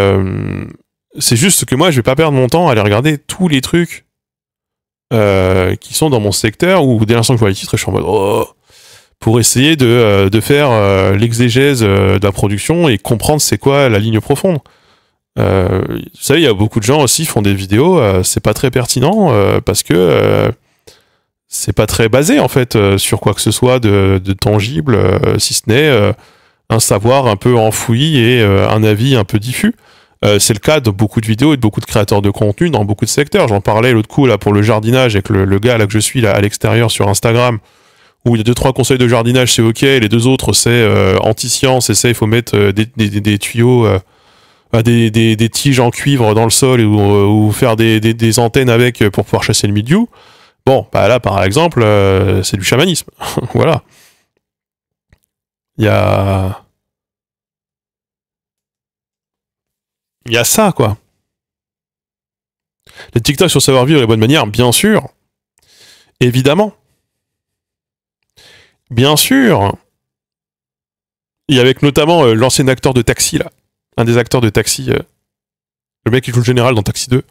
c'est juste que moi je vais pas perdre mon temps à aller regarder tous les trucs qui sont dans mon secteur, où dès l'instant que je vois les titres je suis en mode oh, pour essayer de faire l'exégèse de la production et comprendre c'est quoi la ligne profonde. Vous savez, il y a beaucoup de gens aussi qui font des vidéos, c'est pas très pertinent parce que c'est pas très basé en fait sur quoi que ce soit de tangible, si ce n'est un savoir un peu enfoui et un avis un peu diffus. C'est le cas de beaucoup de vidéos et de beaucoup de créateurs de contenu dans beaucoup de secteurs. J'en parlais l'autre coup là pour le jardinage avec le gars là que je suis là à l'extérieur sur Instagram, où il y a 2-3 conseils de jardinage, c'est ok, les deux autres c'est anti-science, et ça il faut mettre des tuyaux, des tiges en cuivre dans le sol ou faire des antennes avec pour pouvoir chasser le mildiou. Bon, bah là par exemple, c'est du chamanisme. Voilà. Il y a ça quoi. Les TikTok sur savoir-vivre et les bonnes manières, bien sûr. Évidemment. Bien sûr. Et avec notamment l'ancien acteur de Taxi, là. Un des acteurs de Taxi. Le mec qui joue le général dans Taxi 2.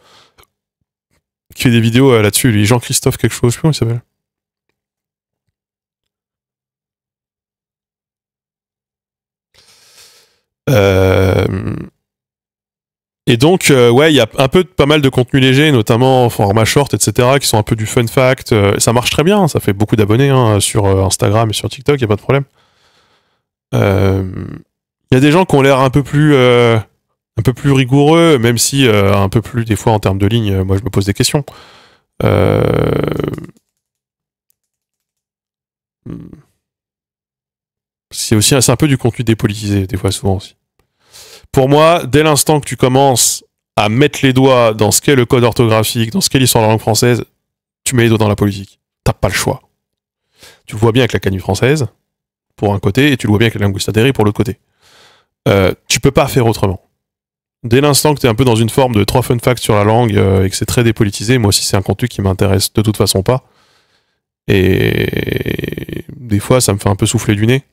Qui fait des vidéos là-dessus. Lui, Jean-Christophe quelque chose, je sais plus comment il s'appelle. Et donc, ouais, il y a pas mal de contenu léger, notamment en format short, etc., qui sont un peu du fun fact. Ça marche très bien, ça fait beaucoup d'abonnés hein, sur Instagram et sur TikTok, il n'y a pas de problème. Il y a des gens qui ont l'air un peu plus rigoureux, même si un peu plus, des fois, en termes de ligne, moi, je me pose des questions. C'est un peu du contenu dépolitisé, des fois, souvent aussi. Pour moi, dès l'instant que tu commences à mettre les doigts dans ce qu'est le code orthographique, dans ce qu'est l'histoire de la langue française, tu mets les doigts dans la politique. T'as pas le choix. Tu le vois bien avec la Canue française, pour un côté, et tu le vois bien avec la linguiste adhérée pour l'autre côté. tu peux pas faire autrement. Dès l'instant que tu es un peu dans une forme de 3 fun facts sur la langue et que c'est très dépolitisé, moi aussi c'est un contenu qui m'intéresse de toute façon pas. Et des fois ça me fait un peu souffler du nez.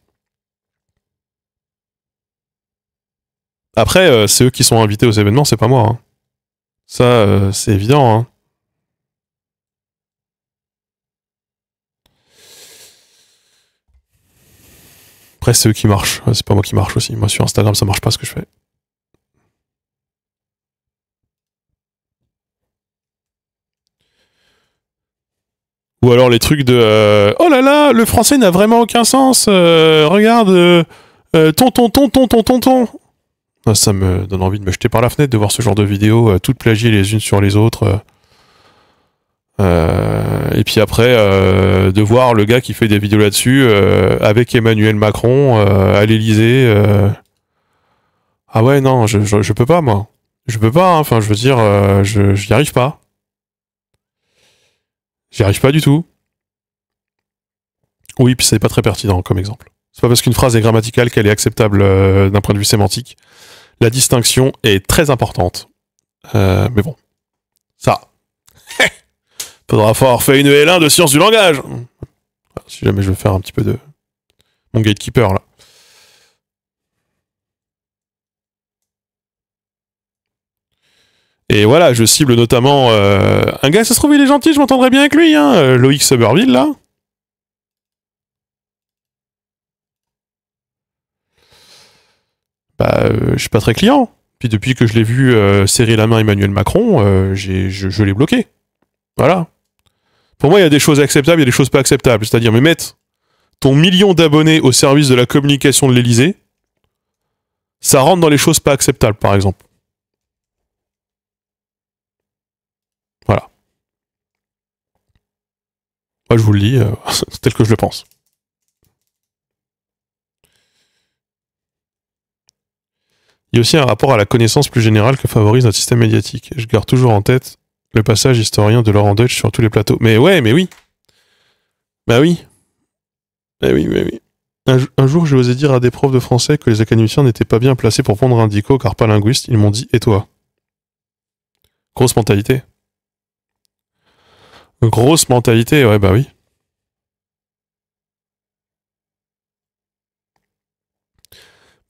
Après, c'est eux qui sont invités aux événements, c'est pas moi. Hein. Ça, c'est évident. Hein. Après, c'est eux qui marchent. C'est pas moi qui marche aussi. Moi, sur Instagram, ça marche pas ce que je fais. Ou alors les trucs de oh là là, le français n'a vraiment aucun sens. Regarde, ton. Ça me donne envie de me jeter par la fenêtre de voir ce genre de vidéos toutes plagiées les unes sur les autres. Et puis après, de voir le gars qui fait des vidéos là-dessus avec Emmanuel Macron à l'Élysée. Ah ouais, non, je peux pas, moi. Je peux pas, hein. Enfin, je veux dire, j'y arrive pas. J'y arrive pas du tout. Oui, puis c'est pas très pertinent comme exemple. C'est pas parce qu'une phrase est grammaticale qu'elle est acceptable d'un point de vue sémantique. La distinction est très importante. Mais bon, ça. Faudra avoir fait une L1 de sciences du langage. Si jamais je veux faire un petit peu de mon gatekeeper là. Et voilà, je cible notamment un gars, ça se trouve il est gentil, je m'entendrais bien avec lui, hein, Loïc Soberville là. Bah, je suis pas très client. Puis depuis que je l'ai vu serrer la main Emmanuel Macron, je l'ai bloqué. Voilà. Pour moi, il y a des choses acceptables, il y a des choses pas acceptables. C'est-à-dire, mais mettre ton million d'abonnés au service de la communication de l'Élysée, ça rentre dans les choses pas acceptables, par exemple. Voilà. Moi, je vous le dis, c'est tel que je le pense. Il y a aussi un rapport à la connaissance plus générale que favorise notre système médiatique. Je garde toujours en tête le passage historien de Laurent Deutsch sur tous les plateaux. Mais ouais, mais oui. Bah oui. Bah oui, bah oui. Un jour, j'ai osé dire à des profs de français que les académiciens n'étaient pas bien placés pour prendre un dico car pas linguistes. Ils m'ont dit « Et toi ?» Grosse mentalité. Grosse mentalité, ouais, bah oui.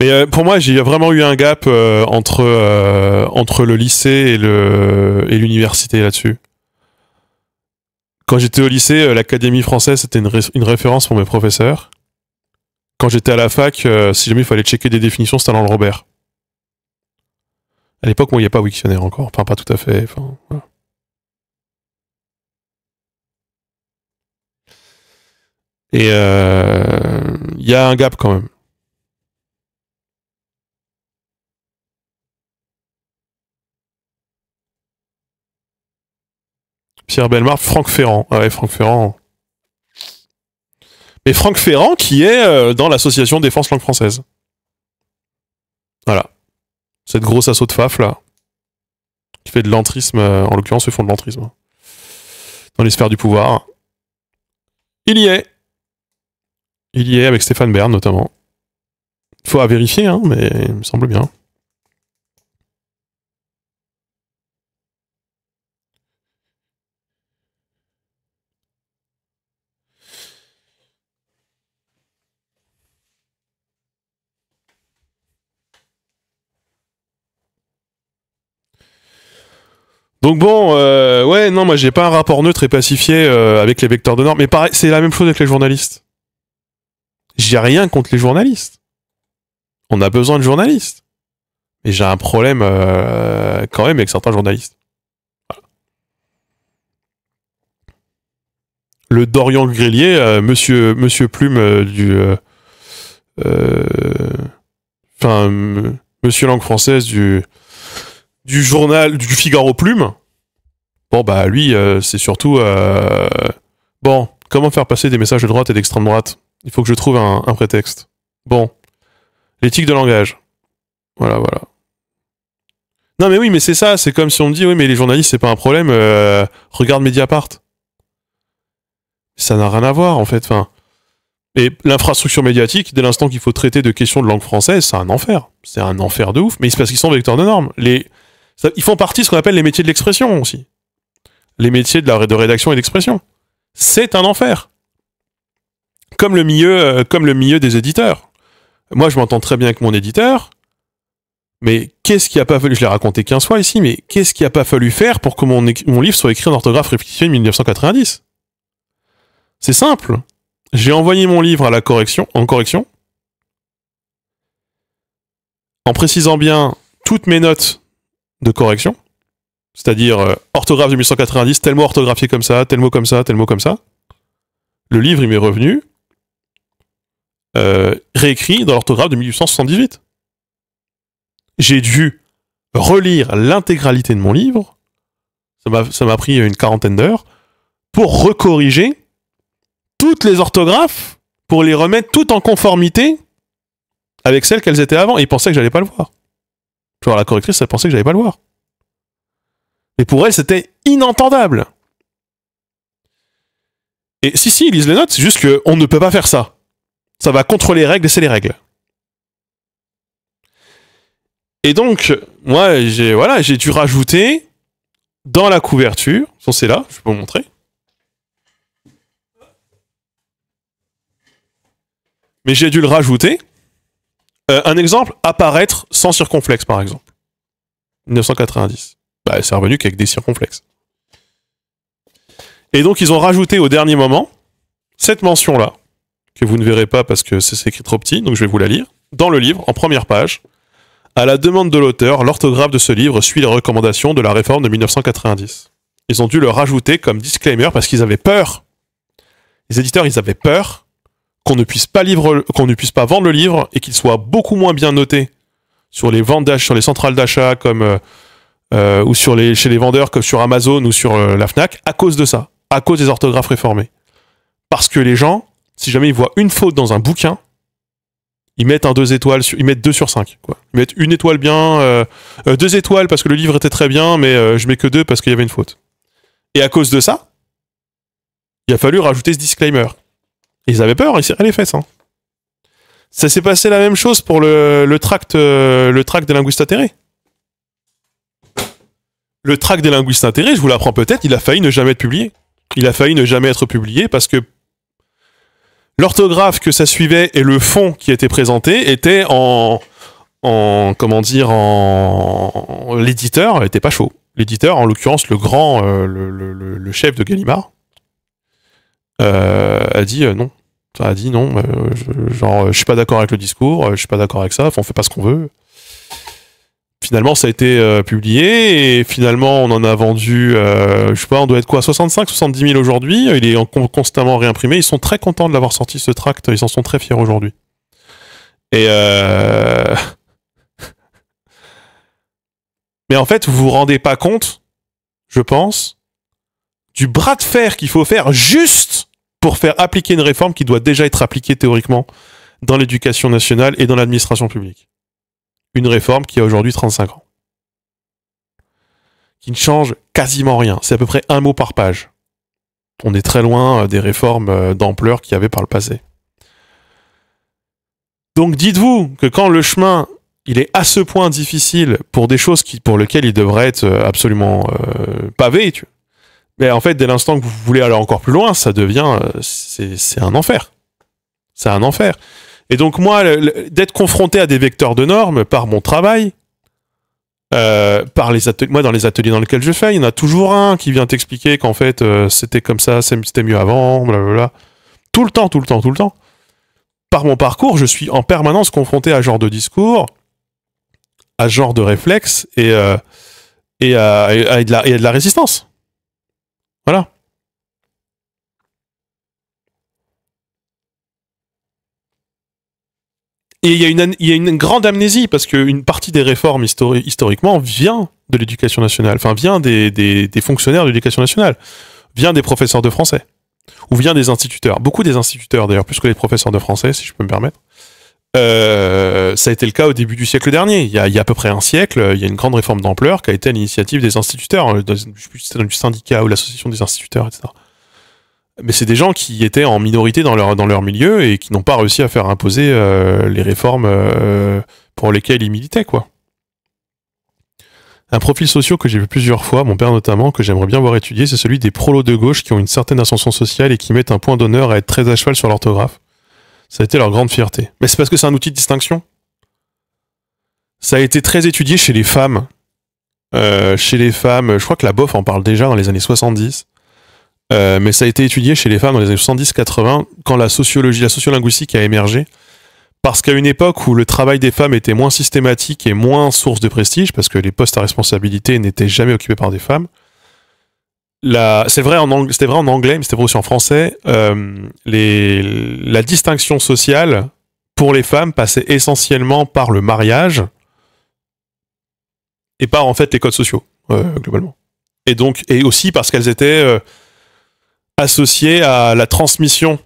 Mais pour moi, il y a vraiment eu un gap entre le lycée et l'université là-dessus. Quand j'étais au lycée, l'Académie française, c'était une référence pour mes professeurs. Quand j'étais à la fac, si jamais il fallait checker des définitions, c'était dans le Robert. À l'époque, moi, il n'y a pas Wiktionnaire encore. Enfin, pas tout à fait. Enfin, voilà. Et il y a un gap quand même. Pierre Bellemare, Franck Ferrand. Ah ouais, Franck Ferrand. Mais Franck Ferrand qui est dans l'association Défense Langue Française. Voilà. Cette grosse assaut de faf là. Qui fait de l'entrisme, en l'occurrence, ils font de l'entrisme. Dans les sphères du pouvoir. Il y est. Il y est avec Stéphane Bern notamment. Faut à vérifier, hein, mais il me semble bien. Donc bon, ouais, non, moi j'ai pas un rapport neutre et pacifié avec les vecteurs de normes, mais pareil, c'est la même chose avec les journalistes. J'ai rien contre les journalistes. On a besoin de journalistes. Mais j'ai un problème quand même avec certains journalistes. Voilà. Le Dorian Grélier, monsieur Plume enfin, monsieur langue française du journal du Figaro Plume. Bon bah lui, c'est surtout bon, comment faire passer des messages de droite et d'extrême droite? Il faut que je trouve un prétexte. Bon, l'éthique de langage. Voilà, voilà. Non mais oui, mais c'est ça, c'est comme si on me dit oui mais les journalistes c'est pas un problème, regarde Mediapart. Ça n'a rien à voir en fait, enfin. Et l'infrastructure médiatique, dès l'instant qu'il faut traiter de questions de langue française, c'est un enfer. C'est un enfer de ouf. Mais c'est parce qu'ils sont vecteurs de normes. Ils font partie de ce qu'on appelle les métiers de l'expression aussi. Les métiers de rédaction et d'expression. C'est un enfer. Comme le milieu des éditeurs. Moi, je m'entends très bien avec mon éditeur. Mais qu'est-ce qui a pas fallu, je l'ai raconté 15 fois ici, mais qu'est-ce qui a pas fallu faire pour que mon livre soit écrit en orthographe rectifiée de 1990? C'est simple. J'ai envoyé mon livre à la correction, en précisant bien toutes mes notes de correction, c'est-à-dire orthographe de 1990, tel mot orthographié comme ça, tel mot comme ça, tel mot comme ça. Le livre, il m'est revenu réécrit dans l'orthographe de 1878. J'ai dû relire l'intégralité de mon livre, ça m'a pris une 40aine d'heures, pour recorriger toutes les orthographes, pour les remettre toutes en conformité avec celles qu'elles étaient avant. Et ils pensaient que j'allais pas le voir. Genre la correctrice, elle pensait que j'allais pas le voir. Mais pour elle, c'était inentendable. Et si, ils lisent les notes, c'est juste qu'on ne peut pas faire ça. Ça va contre les règles et c'est les règles. Et donc, moi, j'ai dû rajouter dans la couverture, c'est là, je peux vous montrer. Mais j'ai dû le rajouter. Un exemple, apparaître sans circonflexe, par exemple. 1990. Bah, c'est revenu qu'avec des circonflexes. Et donc, ils ont rajouté au dernier moment cette mention-là, que vous ne verrez pas parce que c'est écrit trop petit, donc je vais vous la lire. Dans le livre, en première page, à la demande de l'auteur, l'orthographe de ce livre suit les recommandations de la réforme de 1990. Ils ont dû le rajouter comme disclaimer parce qu'ils avaient peur. Les éditeurs, ils avaient peur qu'on ne puisse pas vendre le livre et qu'il soit beaucoup moins bien noté sur les ventes sur les centrales d'achat comme ou chez les vendeurs comme sur Amazon ou sur la Fnac à cause de ça, à cause des orthographes réformées. Parce que les gens, si jamais ils voient une faute dans un bouquin, ils mettent un 2 étoiles, ils mettent 2 sur 5, quoi. Ils mettent une étoile bien, 2 étoiles parce que le livre était très bien, mais je mets que 2 parce qu'il y avait une faute. Et à cause de ça, il a fallu rajouter ce disclaimer. Et ils avaient peur, ils serraient les fesses. Hein. Ça s'est passé la même chose pour le tract des linguistes atterrés. Le tract des linguistes atterrés, je vous l'apprends peut-être, il a failli ne jamais être publié. Il a failli ne jamais être publié parce que l'orthographe que ça suivait et le fond qui était présenté était l'éditeur était pas chaud. L'éditeur, en l'occurrence le chef de Gallimard, a dit non. Ça a dit non. Je suis pas d'accord avec le discours, je suis pas d'accord avec ça. On fait pas ce qu'on veut. Finalement, ça a été publié et finalement, on en a vendu, je sais pas, on doit être quoi, 65-70 000 aujourd'hui. Il est constamment réimprimé. Ils sont très contents de l'avoir sorti, ce tract. Ils en sont très fiers aujourd'hui. Et mais en fait, vous vous rendez pas compte, je pense, du bras de fer qu'il faut faire juste pour faire appliquer une réforme qui doit déjà être appliquée théoriquement dans l'éducation nationale et dans l'administration publique. Une réforme qui a aujourd'hui 35 ans. Qui ne change quasiment rien. C'est à peu près un mot par page. On est très loin des réformes d'ampleur qu'il y avait par le passé. Donc dites-vous que quand le chemin il est à ce point difficile pour des choses pour lesquelles il devrait être absolument pavé, mais en fait, dès l'instant que vous voulez aller encore plus loin, ça devient... c'est un enfer. C'est un enfer. Et donc moi, d'être confronté à des vecteurs de normes par mon travail, moi dans les ateliers dans lesquels je fais, il y en a toujours un qui vient t'expliquer qu'en fait c'était comme ça, c'était mieux avant, blablabla. Tout le temps. Par mon parcours, je suis en permanence confronté à ce genre de discours, à ce genre de réflexe et à de la résistance. Voilà. Et il y a une grande amnésie parce qu'une partie des réformes historiquement vient de l'éducation nationale, enfin vient des fonctionnaires de l'éducation nationale, vient des professeurs de français, ou vient des instituteurs. Beaucoup des instituteurs d'ailleurs, plus que les professeurs de français, si je peux me permettre. Ça a été le cas au début du siècle dernier. Il y a à peu près un siècle, il y a une grande réforme d'ampleur qui a été à l'initiative des instituteurs, je sais plus si c'était du syndicat ou l'association des instituteurs, etc. Mais c'est des gens qui étaient en minorité dans leur milieu et qui n'ont pas réussi à faire imposer les réformes pour lesquelles ils militaient, quoi. Un profil social que j'ai vu plusieurs fois, mon père notamment, que j'aimerais bien voir étudier, c'est celui des prolos de gauche qui ont une certaine ascension sociale et qui mettent un point d'honneur à être très à cheval sur l'orthographe. Ça a été leur grande fierté. Mais c'est parce que c'est un outil de distinction. Ça a été très étudié chez les femmes. Je crois que la BOF en parle déjà dans les années 70. Mais ça a été étudié chez les femmes dans les années 70-80, quand la sociolinguistique a émergé. Parce qu'à une époque où le travail des femmes était moins systématique et moins source de prestige, parce que les postes à responsabilité n'étaient jamais occupés par des femmes, c'était vrai en anglais, mais c'était vrai aussi en français, la distinction sociale pour les femmes passait essentiellement par le mariage et par en fait les codes sociaux, globalement. Et aussi parce qu'elles étaient associées à la transmission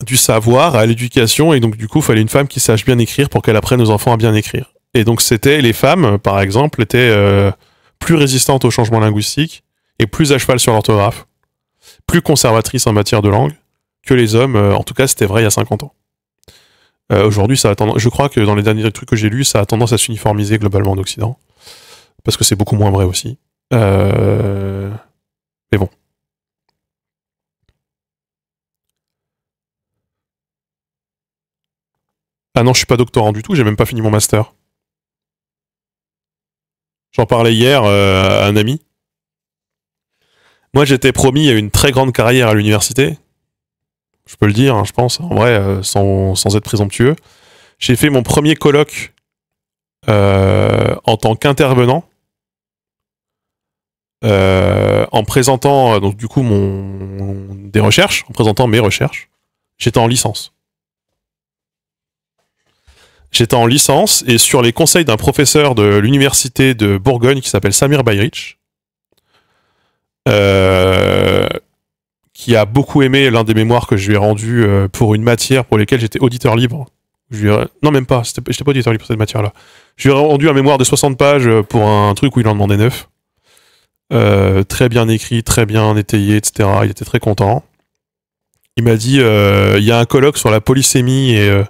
du savoir, à l'éducation, et donc du coup, il fallait une femme qui sache bien écrire pour qu'elle apprenne aux enfants à bien écrire. Et donc les femmes, par exemple, étaient plus résistantes au changement linguistique et plus à cheval sur l'orthographe, plus conservatrices en matière de langue que les hommes. En tout cas, c'était vrai il y a 50 ans. Aujourd'hui, je crois que dans les derniers trucs que j'ai lus, ça a tendance à s'uniformiser globalement en Occident, parce que c'est beaucoup moins vrai aussi. Mais bon. Ah non, je suis pas doctorant du tout, j'ai même pas fini mon master. J'en parlais hier à un ami. Moi, j'étais promis à une très grande carrière à l'université. Je peux le dire, hein, je pense, en vrai, sans être présomptueux. J'ai fait mon premier colloque en tant qu'intervenant, en présentant donc du coup des recherches, en présentant mes recherches. J'étais en licence. J'étais en licence et sur les conseils d'un professeur de l'université de Bourgogne qui s'appelle Samir Bayrich, qui a beaucoup aimé l'un des mémoires que je lui ai rendu pour une matière pour laquelle j'étais auditeur libre. Non, même pas, j'étais pas auditeur libre pour cette matière-là. Je lui ai rendu un mémoire de 60 pages pour un truc où il en demandait 9. Très bien écrit, très bien étayé, etc. Il était très content. Il m'a dit, il y a un colloque sur la polysémie et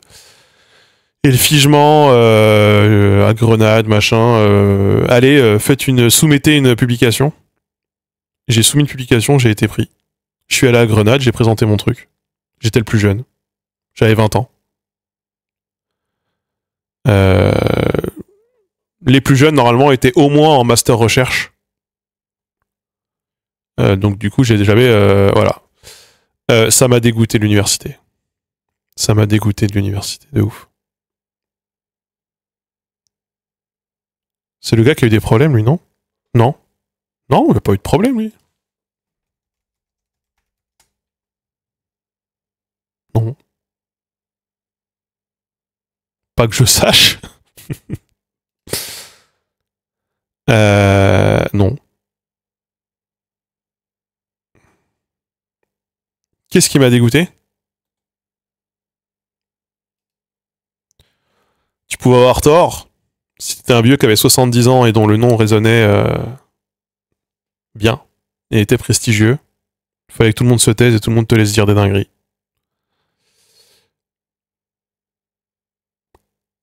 le figement à Grenade, machin. Allez, soumettez une publication. J'ai soumis une publication, j'ai été pris. Je suis allé à Grenade, j'ai présenté mon truc. J'étais le plus jeune. J'avais 20 ans. Les plus jeunes, normalement, étaient au moins en master recherche. Donc du coup, voilà. Ça m'a dégoûté de l'université. Ça m'a dégoûté de l'université, de ouf. C'est le gars qui a eu des problèmes, lui, non? Non. Non, il n'a pas eu de problème, lui. Non. Pas que je sache. Non. Qu'est-ce qui m'a dégoûté? Tu pouvais avoir tort. Si t'étais un vieux qui avait 70 ans et dont le nom résonnait bien et était prestigieux, il fallait que tout le monde se taise et tout le monde te laisse dire des dingueries.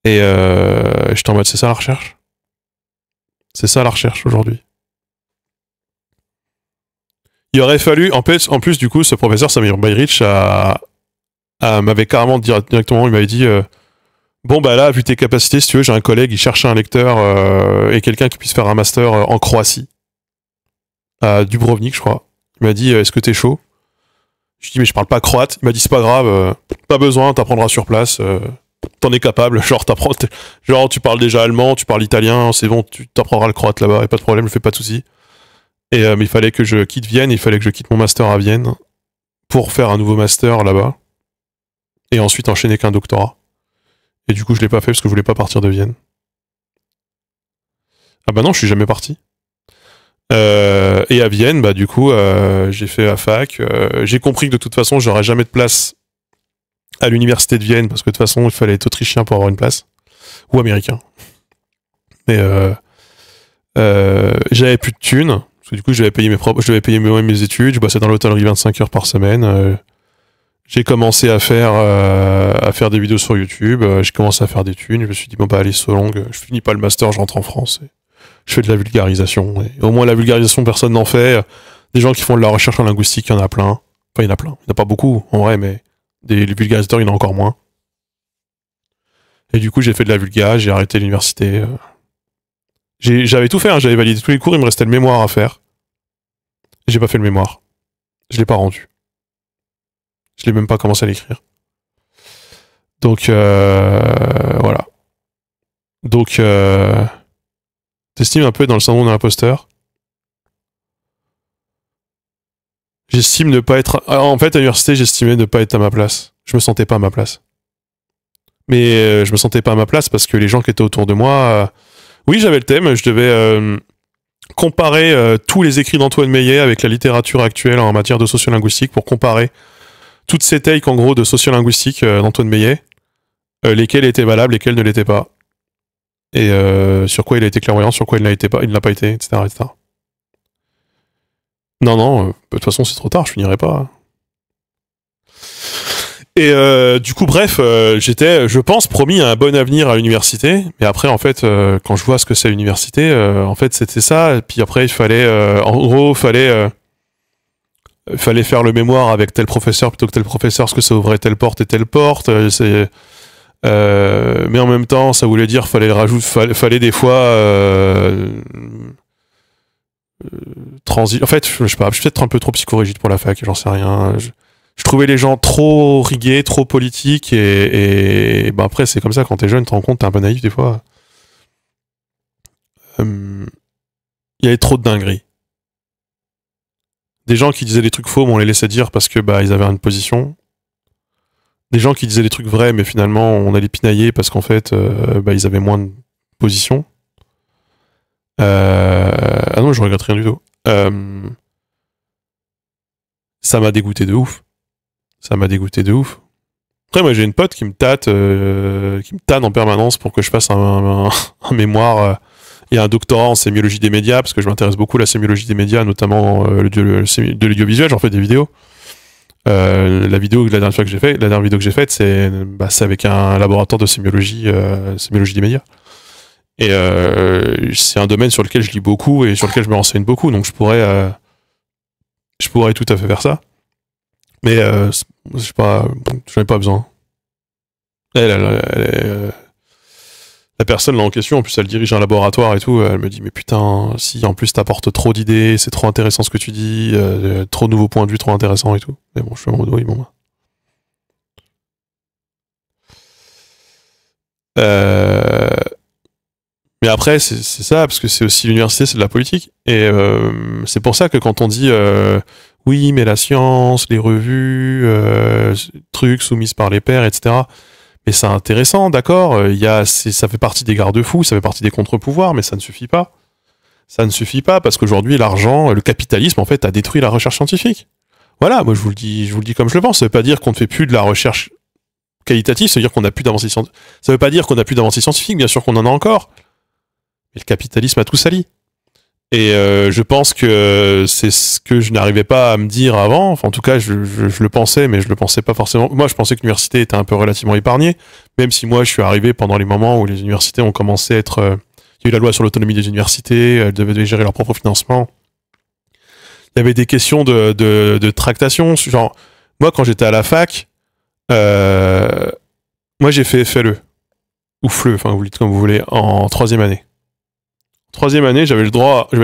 Et j'étais en mode, c'est ça la recherche? C'est ça la recherche aujourd'hui. Il aurait fallu, en plus du coup, ce professeur Samir Bayrich m'avait carrément directement, il m'avait dit bon bah là, vu tes capacités, si tu veux, j'ai un collègue, il cherchait un lecteur et quelqu'un qui puisse faire un master en Croatie, à Dubrovnik, je crois. Il m'a dit est-ce que t'es chaud? Je lui ai dit mais je parle pas croate. Il m'a dit c'est pas grave, pas besoin, t'apprendras sur place. T'en es capable, genre tu parles déjà allemand, tu parles italien, c'est bon, tu t'apprendras le croate là-bas, et pas de problème, je fais pas de soucis. Et mais il fallait que je quitte Vienne, il fallait que je quitte mon master à Vienne pour faire un nouveau master là-bas et ensuite enchaîner qu'un doctorat. Et du coup, je l'ai pas fait parce que je voulais pas partir de Vienne. Ah bah non, je suis jamais parti. Et à Vienne, bah du coup, j'ai fait la fac. J'ai compris que de toute façon, j'aurais jamais de place à l'université de Vienne parce que de toute façon, il fallait être autrichien pour avoir une place ou américain. Mais j'avais plus de thunes. Parce que du coup, je devais payer moi-même mes études, je bossais dans l'hôtellerie 25 heures par semaine. J'ai commencé à faire des vidéos sur YouTube, j'ai commencé à faire des thunes, je me suis dit, bon bah allez, so long, je finis pas le master, je rentre en France. Et je fais de la vulgarisation. Et au moins, la vulgarisation, personne n'en fait. Des gens qui font de la recherche en linguistique, il y en a plein. Enfin, il y en a plein. Il n'y en a pas beaucoup, en vrai, mais les vulgarisateurs, il y en a encore moins. Et du coup, j'ai fait de la vulga, j'ai arrêté l'université. J'avais tout fait, hein, j'avais validé tous les cours, il me restait le mémoire à faire. J'ai pas fait le mémoire. Je l'ai pas rendu. Je l'ai même pas commencé à l'écrire. Donc, voilà. Donc, t'estimes un peu dans le syndrome de l'imposteur. J'estime ne pas être... En fait, à l'université, j'estimais ne pas être à ma place. Je me sentais pas à ma place. Mais je me sentais pas à ma place parce que les gens qui étaient autour de moi... Oui, j'avais le thème, je devais comparer tous les écrits d'Antoine Meillet avec la littérature actuelle en matière de sociolinguistique pour comparer toutes ces takes, en gros, de sociolinguistique d'Antoine Meillet, lesquelles étaient valables, lesquelles ne l'étaient pas. Et sur quoi il a été clairvoyant, sur quoi il ne l'a pas été, etc., etc. Non, non, de toute façon, c'est trop tard, je finirai pas. Et du coup, bref, j'étais, je pense, promis un bon avenir à l'université. Mais après, en fait, quand je vois ce que c'est l'université, en fait, c'était ça. Et puis après, il fallait, en gros, fallait faire le mémoire avec tel professeur plutôt que tel professeur, parce que ça ouvrait telle porte et telle porte. Mais en même temps, ça voulait dire fallait des fois en fait, je sais pas, je suis peut-être un peu trop psychorigide pour la fac, j'en sais rien. Je trouvais les gens trop rigués, trop politiques, et ben après, c'est comme ça, quand t'es jeune, tu te rends compte, t'es un peu naïf des fois. Il y avait trop de dingueries. Des gens qui disaient des trucs faux, mais on les laissait dire parce que bah ils avaient une position. Des gens qui disaient des trucs vrais, mais finalement on allait pinailler parce qu'en fait bah, ils avaient moins de position. Ah non, je regrette rien du tout. Ça m'a dégoûté de ouf. Ça m'a dégoûté de ouf. Après, moi j'ai une pote qui me tanne en permanence pour que je fasse un mémoire et un doctorat en sémiologie des médias, parce que je m'intéresse beaucoup à la sémiologie des médias, notamment de l'audiovisuel, j'en fais des vidéos. La dernière vidéo que j'ai faite, c'est avec un laboratoire de sémiologie des médias. Et c'est un domaine sur lequel je lis beaucoup et sur lequel je me renseigne beaucoup, donc je pourrais tout à fait faire ça. Mais je sais pas, j'en ai pas besoin. La personne là en question, en plus elle dirige un laboratoire et tout, elle me dit mais putain, si en plus t'apportes trop d'idées, c'est trop intéressant ce que tu dis, trop de nouveaux points de vue, trop intéressant et tout. Mais bon, je suis en mode oui, bon bah. Mais après, c'est ça, parce que c'est aussi l'université, c'est de la politique. Et c'est pour ça que quand on dit oui, mais la science, les revues, trucs soumises par les pairs, etc. Mais c'est intéressant, d'accord. Ça fait partie des garde-fous, ça fait partie des contre-pouvoirs, mais ça ne suffit pas. Ça ne suffit pas parce qu'aujourd'hui, l'argent, le capitalisme, en fait, a détruit la recherche scientifique. Voilà, moi je vous le dis comme je le pense. Ça veut pas dire qu'on ne fait plus de la recherche qualitative, ça veut dire qu'on n'a plus d'avancée scientifique. Ça veut pas dire qu'on n'a plus d'avancée scientifique, bien sûr qu'on en a encore. Mais le capitalisme a tout sali. Et je pense que c'est ce que je n'arrivais pas à me dire avant. Enfin, en tout cas, je le pensais, mais je le pensais pas forcément. Moi, je pensais que l'université était un peu relativement épargnée, même si moi, je suis arrivé pendant les moments où les universités ont commencé à être... il y a eu la loi sur l'autonomie des universités, elles devaient gérer leur propre financement. Il y avait des questions de tractation. Genre, moi, quand j'étais à la fac, moi, j'ai fait FLE, ou FLE, enfin, vous le dites comme vous voulez, en 3e année. Troisième année, j'avais le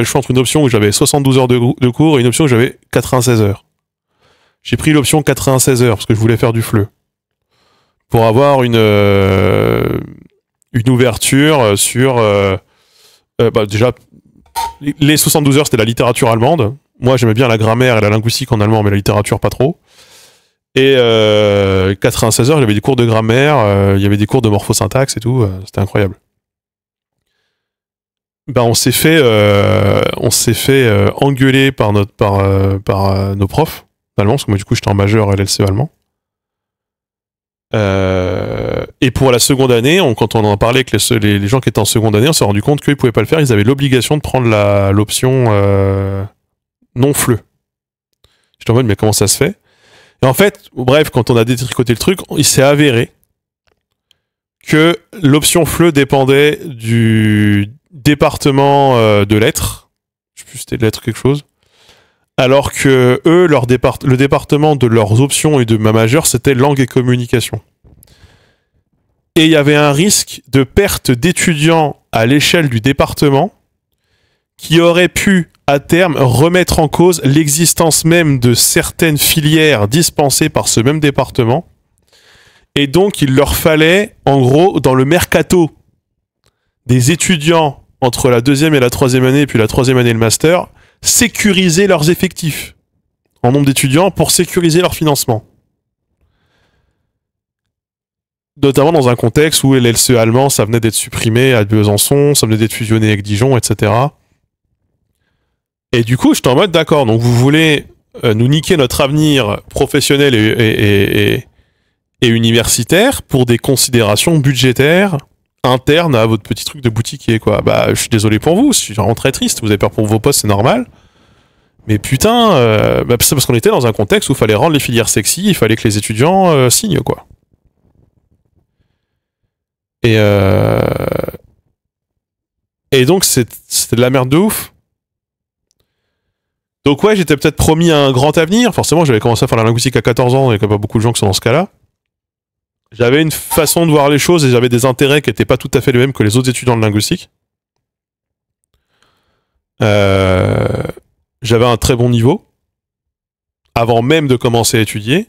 choix entre une option où j'avais 72 heures de cours et une option où j'avais 96 heures. J'ai pris l'option 96 heures parce que je voulais faire du FLE. Pour avoir une ouverture sur... déjà, les 72 heures, c'était la littérature allemande. Moi, j'aimais bien la grammaire et la linguistique en allemand, mais la littérature, pas trop. Et 96 heures, j'avais des cours de grammaire, il y avait des cours de morphosyntaxe et tout. C'était incroyable. On s'est fait engueuler par nos profs d'allemand, parce que moi du coup j'étais en majeur à LLCE allemand. Et pour la seconde année, quand on en parlait avec les gens qui étaient en seconde année, on s'est rendu compte qu'ils pouvaient pas le faire, ils avaient l'obligation de prendre l'option non FLE. J'étais en mode, mais comment ça se fait? Et en fait, bref, quand on a détricoté le truc, il s'est avéré que l'option FLE dépendait du département de lettres. Je sais plus si c'était lettres quelque chose. Alors que eux, le département de leurs options et de ma majeure, c'était langue et communication. Et il y avait un risque de perte d'étudiants à l'échelle du département qui aurait pu, à terme, remettre en cause l'existence même de certaines filières dispensées par ce même département. Et donc, il leur fallait, en gros, dans le mercato des étudiants entre la 2e et la 3e année, et puis la 3e année et le master, sécuriser leurs effectifs en nombre d'étudiants pour sécuriser leur financement. Notamment dans un contexte où l'LCE allemand, ça venait d'être supprimé à Besançon, ça venait d'être fusionné avec Dijon, etc. Et du coup, j'étais en mode, d'accord, donc vous voulez nous niquer notre avenir professionnel et universitaire pour des considérations budgétaires internes à votre petit truc de boutiquier, quoi. Bah, je suis désolé pour vous, je suis vraiment très triste, vous avez peur pour vos postes, c'est normal. Mais putain, c'est parce qu'on était dans un contexte où il fallait rendre les filières sexy, il fallait que les étudiants signent, quoi. Et donc, c'était de la merde de ouf. Donc ouais, j'étais peut-être promis un grand avenir. Forcément, j'avais commencé à faire la linguistique à 14 ans, et il n'y a pas beaucoup de gens qui sont dans ce cas-là. J'avais une façon de voir les choses et j'avais des intérêts qui n'étaient pas tout à fait les mêmes que les autres étudiants de linguistique. J'avais un très bon niveau avant même de commencer à étudier.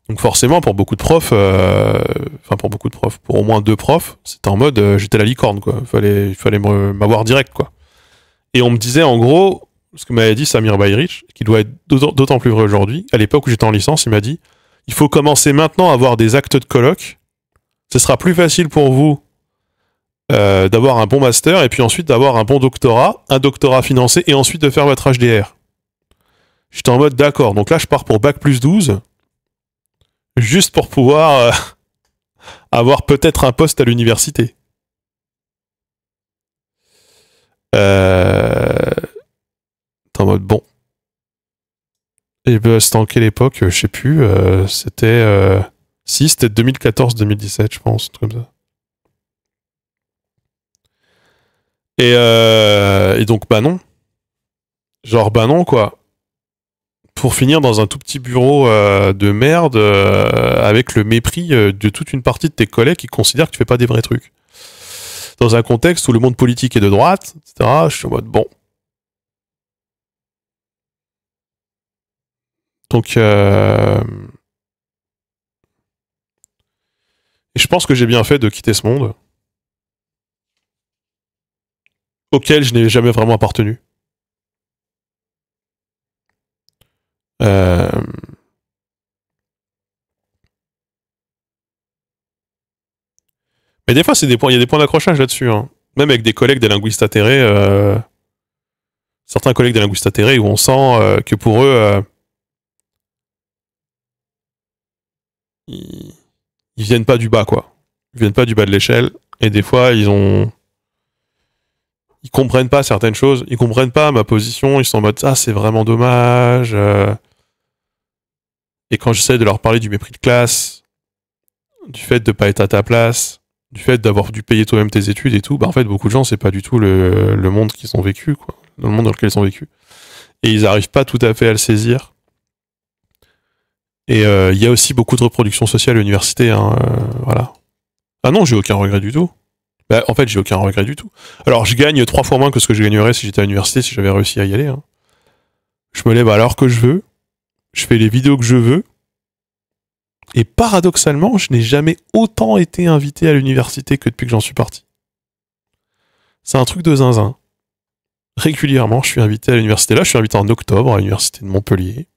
Donc forcément, pour beaucoup de profs, pour au moins 2 profs, c'était en mode j'étais la licorne, quoi. Il fallait m'avoir direct, quoi. Et on me disait en gros, ce que m'avait dit Samir Bayrich, qui doit être d'autant plus vrai aujourd'hui, à l'époque où j'étais en licence, il m'a dit il faut commencer maintenant à avoir des actes de colloque. Ce sera plus facile pour vous d'avoir un bon master et puis ensuite d'avoir un bon doctorat, un doctorat financé et ensuite de faire votre HDR. J'étais en mode d'accord, donc là je pars pour Bac plus 12, juste pour pouvoir avoir peut-être un poste à l'université. T'es en mode bon. Et ben, c'était en quelle époque? Je sais plus. C'était 2014-2017, je pense, un truc comme ça. Et donc, bah non. Genre, bah non, quoi. Pour finir dans un tout petit bureau de merde avec le mépris de toute une partie de tes collègues qui considèrent que tu fais pas des vrais trucs. Dans un contexte où le monde politique est de droite, etc., je suis en mode bon. Donc, et je pense que j'ai bien fait de quitter ce monde auquel je n'ai jamais vraiment appartenu. Mais des fois, il y a des points d'accrochage là-dessus. Hein. Même avec des collègues des linguistes atterrés, certains collègues des linguistes atterrés où on sent que pour eux, ils viennent pas du bas, quoi. Ils viennent pas du bas de l'échelle. Et des fois, ils comprennent pas certaines choses. Ils comprennent pas ma position. Ils sont en mode, ah, c'est vraiment dommage. Et quand j'essaie de leur parler du mépris de classe, du fait de pas être à ta place, du fait d'avoir dû payer toi-même tes études et tout, bah en fait, beaucoup de gens, c'est pas du tout le monde qu'ils ont vécu, quoi. Le monde dans lequel ils ont vécu. Et ils arrivent pas tout à fait à le saisir. Et il y a aussi beaucoup de reproduction sociale à l'université, hein, voilà. Ah non, j'ai aucun regret du tout. Bah, en fait, j'ai aucun regret du tout. Alors, je gagne 3 fois moins que ce que je gagnerais si j'étais à l'université, si j'avais réussi à y aller. Hein. Je me lève à l'heure que je veux, je fais les vidéos que je veux, et paradoxalement, je n'ai jamais autant été invité à l'université que depuis que j'en suis parti. C'est un truc de zinzin. Régulièrement, je suis invité à l'université. Là, je suis invité en octobre à l'université de Montpellier.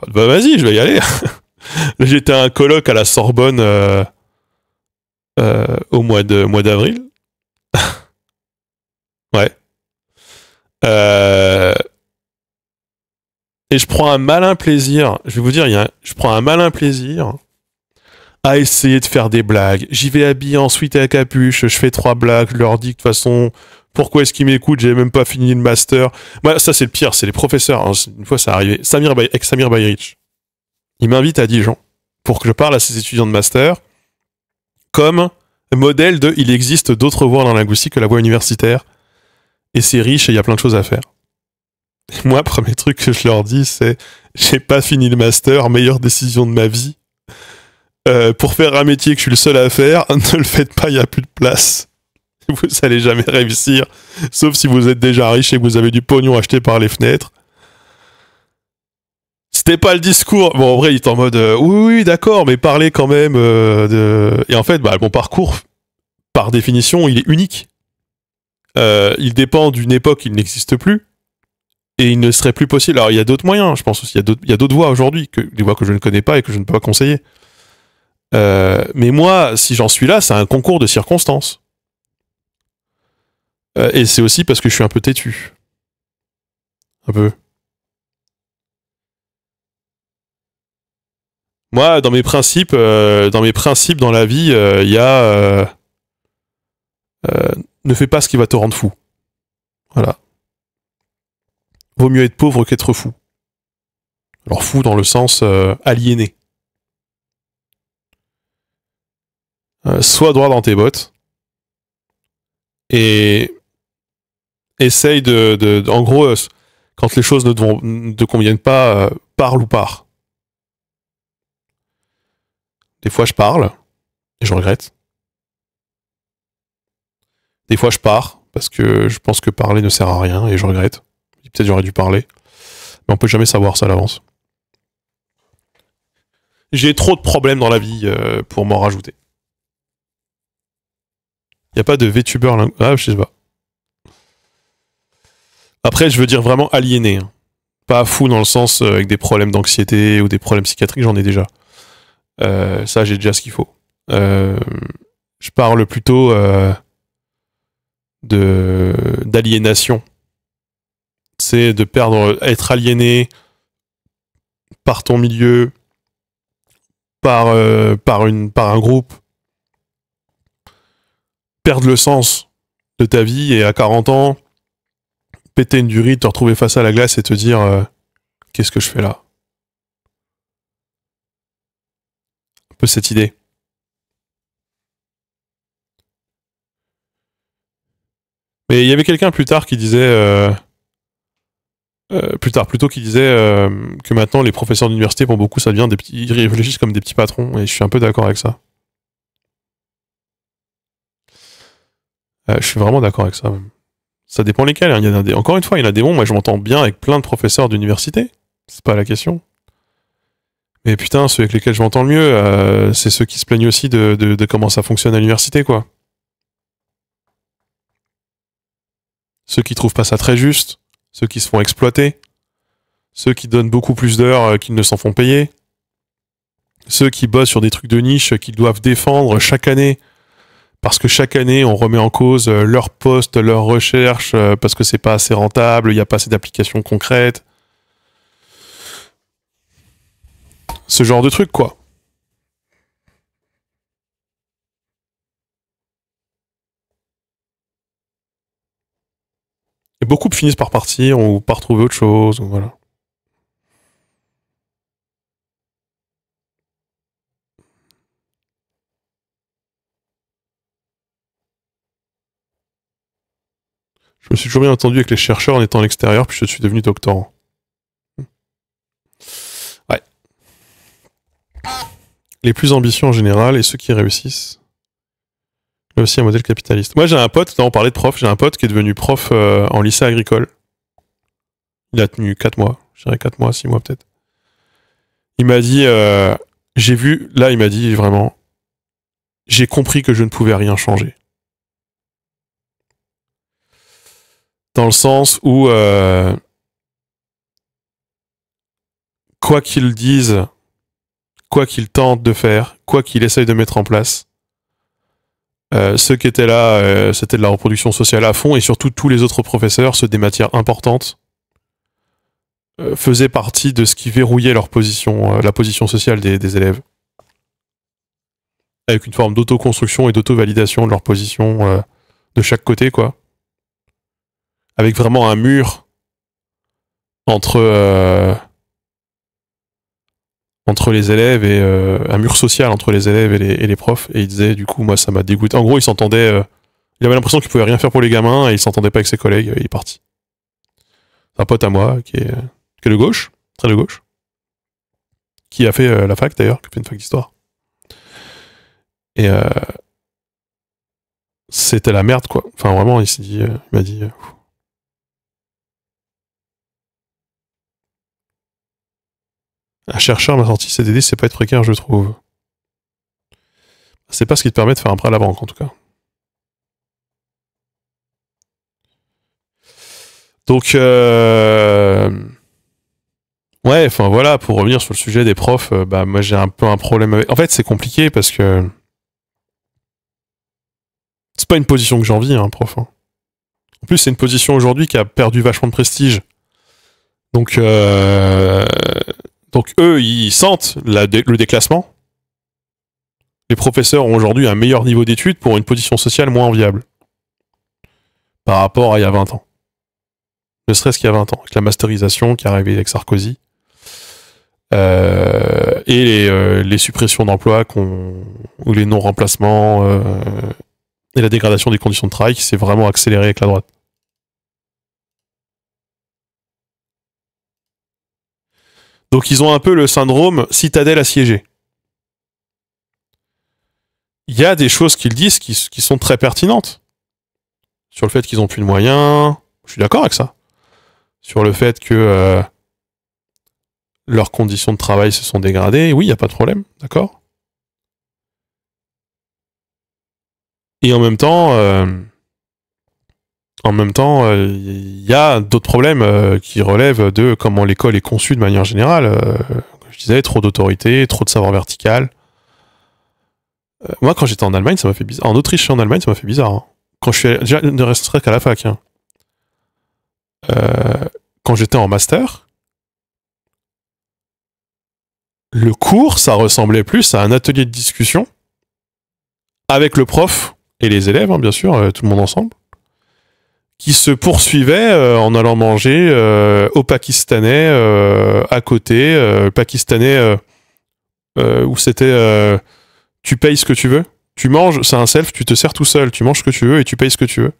Bah vas-y, je vais y aller. J'étais à un colloque à la Sorbonne au mois d'avril. Ouais. Et je prends un malin plaisir. Je vais vous dire, je prends un malin plaisir à essayer de faire des blagues. J'y vais habillé en sweat et à capuche, je fais 3 blagues, je leur dis que de toute façon, pourquoi est-ce qu'ils m'écoutent, j'ai même pas fini le master. Moi, ça c'est le pire, c'est les professeurs. Hein. Une fois ça arrivé, avec Samir Bayrich, il m'invite à Dijon pour que je parle à ses étudiants de master comme modèle de il existe d'autres voies dans la linguistique que la voie universitaire et c'est riche et il y a plein de choses à faire. Et moi, premier truc que je leur dis, c'est j'ai pas fini le master, meilleure décision de ma vie. Pour faire un métier que je suis le seul à faire, ne le faites pas, il n'y a plus de place. Vous allez jamais réussir, sauf si vous êtes déjà riche et que vous avez du pognon acheté par les fenêtres. C'était pas le discours. Bon, en vrai, il est en mode oui, d'accord, mais parlez quand même de. Et en fait, mon parcours, par définition, il est unique. Il dépend d'une époque qui n'existe plus. Et il ne serait plus possible. Alors, il y a d'autres moyens, je pense aussi. Il y a d'autres voies aujourd'hui, des voies que je ne connais pas et que je ne peux pas conseiller. Mais moi, si j'en suis là, c'est un concours de circonstances. Et c'est aussi parce que je suis un peu têtu. Un peu. Moi, dans mes principes dans la vie, il y a ne fais pas ce qui va te rendre fou. Voilà. Vaut mieux être pauvre qu'être fou. Alors fou dans le sens aliéné. Sois droit dans tes bottes et essaye en gros, quand les choses ne te conviennent pas, parle ou pars. Des fois, je parle et je regrette. Des fois, je pars parce que je pense que parler ne sert à rien et je regrette. Peut-être j'aurais dû parler, mais on peut jamais savoir ça à l'avance. J'ai trop de problèmes dans la vie pour m'en rajouter. Il n'y a pas de VTuber je sais pas. Après, je veux dire vraiment aliéné. Hein. Pas fou dans le sens avec des problèmes d'anxiété ou des problèmes psychiatriques, j'en ai déjà. Ça, j'ai déjà ce qu'il faut. Je parle plutôt d'aliénation. C'est de être aliéné par ton milieu, par un groupe, perdre le sens de ta vie et à 40 ans, péter une durite, te retrouver face à la glace et te dire qu'est-ce que je fais là? Un peu cette idée. Mais il y avait quelqu'un plus tard qui disait qui disait que maintenant les professeurs d'université pour beaucoup ça devient des petits, ils réfléchissent comme des petits patrons et je suis un peu d'accord avec ça. Je suis vraiment d'accord avec ça. Même. Ça dépend lesquels. Hein. Il y en a encore une fois, il y en a des bons. Moi, je m'entends bien avec plein de professeurs d'université. C'est pas la question. Mais putain, ceux avec lesquels je m'entends le mieux, c'est ceux qui se plaignent aussi de comment ça fonctionne à l'université, quoi. Ceux qui trouvent pas ça très juste, ceux qui se font exploiter, ceux qui donnent beaucoup plus d'heures qu'ils ne s'en font payer, ceux qui bossent sur des trucs de niche qu'ils doivent défendre chaque année parce que chaque année on remet en cause leur poste, leur recherche parce que c'est pas assez rentable, il n'y a pas assez d'applications concrètes. Ce genre de truc, quoi. Et beaucoup finissent par partir ou par trouver autre chose, ou voilà. Je me suis toujours bien entendu avec les chercheurs en étant à l'extérieur, puis je suis devenu doctorant. Ouais. Les plus ambitieux en général et ceux qui réussissent. Mais aussi un modèle capitaliste. Moi j'ai un pote, là on parlait de prof, j'ai un pote qui est devenu prof en lycée agricole. Il a tenu 4 mois, je dirais 4 mois, 6 mois peut-être. Il m'a dit, j'ai vu, là il m'a dit vraiment, j'ai compris que je ne pouvais rien changer. Dans le sens où, quoi qu'ils disent, quoi qu'ils tentent de faire, quoi qu'ils essayent de mettre en place, ceux qui étaient là, c'était de la reproduction sociale à fond, et surtout tous les autres professeurs, ceux des matières importantes, faisaient partie de ce qui verrouillait leur position, la position sociale des élèves. avec une forme d'autoconstruction et d'auto-validation de leur position de chaque côté, quoi. Avec vraiment un mur entre les élèves et un mur social entre les élèves et les profs. Et il disait, du coup, moi, ça m'a dégoûté. En gros, il s'entendait... il avait l'impression qu'il pouvait rien faire pour les gamins et il s'entendait pas avec ses collègues. Il est parti. C'est un pote à moi qui est de gauche, très de gauche, qui a fait la fac, d'ailleurs, qui a fait une fac d'histoire. Et c'était la merde, quoi. Enfin, vraiment, il m'a dit... un chercheur m'a sorti CDD, c'est pas être précaire, je trouve. C'est pas ce qui te permet de faire un prêt à la banque, en tout cas. Donc, ouais, enfin voilà, pour revenir sur le sujet des profs, bah moi j'ai un peu un problème avec... En fait, c'est compliqué parce que c'est pas une position que j'envie, hein, prof. Hein. En plus, c'est une position aujourd'hui qui a perdu vachement de prestige. Donc eux, ils sentent le déclassement. Les professeurs ont aujourd'hui un meilleur niveau d'études pour une position sociale moins enviable par rapport à il y a 20 ans. Ne serait-ce qu'il y a 20 ans, avec la masterisation qui est arrivée avec Sarkozy et les suppressions d'emplois ou les non-remplacements et la dégradation des conditions de travail qui s'est vraiment accélérée avec la droite. Donc ils ont un peu le syndrome citadelle assiégée. Il y a des choses qu'ils disent qui sont très pertinentes. Sur le fait qu'ils ont plus de moyens, je suis d'accord avec ça. Sur le fait que leurs conditions de travail se sont dégradées, oui, il n'y a pas de problème, d'accord. Et en même temps, il y a d'autres problèmes qui relèvent de comment l'école est conçue de manière générale. Comme je disais, trop d'autorité, trop de savoir vertical. Moi, quand j'étais en Allemagne, ça m'a fait bizarre. En Autriche et en Allemagne, ça m'a fait bizarre. Hein. Quand je suis déjà, ne resterait qu'à la fac. Hein. Quand j'étais en master, le cours, ça ressemblait plus à un atelier de discussion avec le prof et les élèves, hein, bien sûr, tout le monde ensemble, qui se poursuivait en allant manger au Pakistanais à côté, Pakistanais où c'était tu payes ce que tu veux, tu manges, c'est un self, tu te sers tout seul, tu manges ce que tu veux et tu payes ce que tu veux.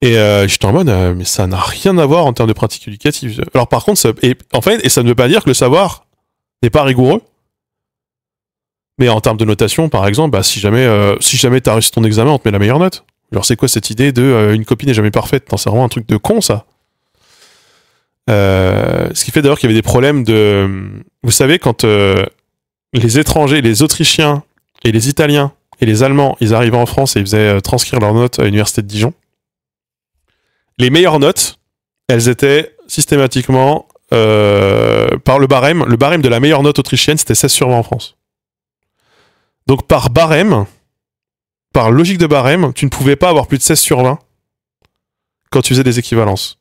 Et j'étais en mode, mais ça n'a rien à voir en termes de pratique éducative. Alors par contre, ça ne veut pas dire que le savoir n'est pas rigoureux. Mais en termes de notation, par exemple, bah, si jamais t'as réussi ton examen, on te met la meilleure note. Alors c'est quoi cette idée de une copie n'est jamais parfaite? C'est vraiment un truc de con, ça. Ce qui fait d'ailleurs qu'il y avait des problèmes de... Vous savez, quand les étrangers, les Autrichiens et les Italiens et les Allemands, ils arrivaient en France et ils faisaient transcrire leurs notes à l'université de Dijon, les meilleures notes, elles étaient systématiquement par le barème. Le barème de la meilleure note autrichienne, c'était 16/20 en France. Donc par barème, par logique de barème, tu ne pouvais pas avoir plus de 16/20 quand tu faisais des équivalences.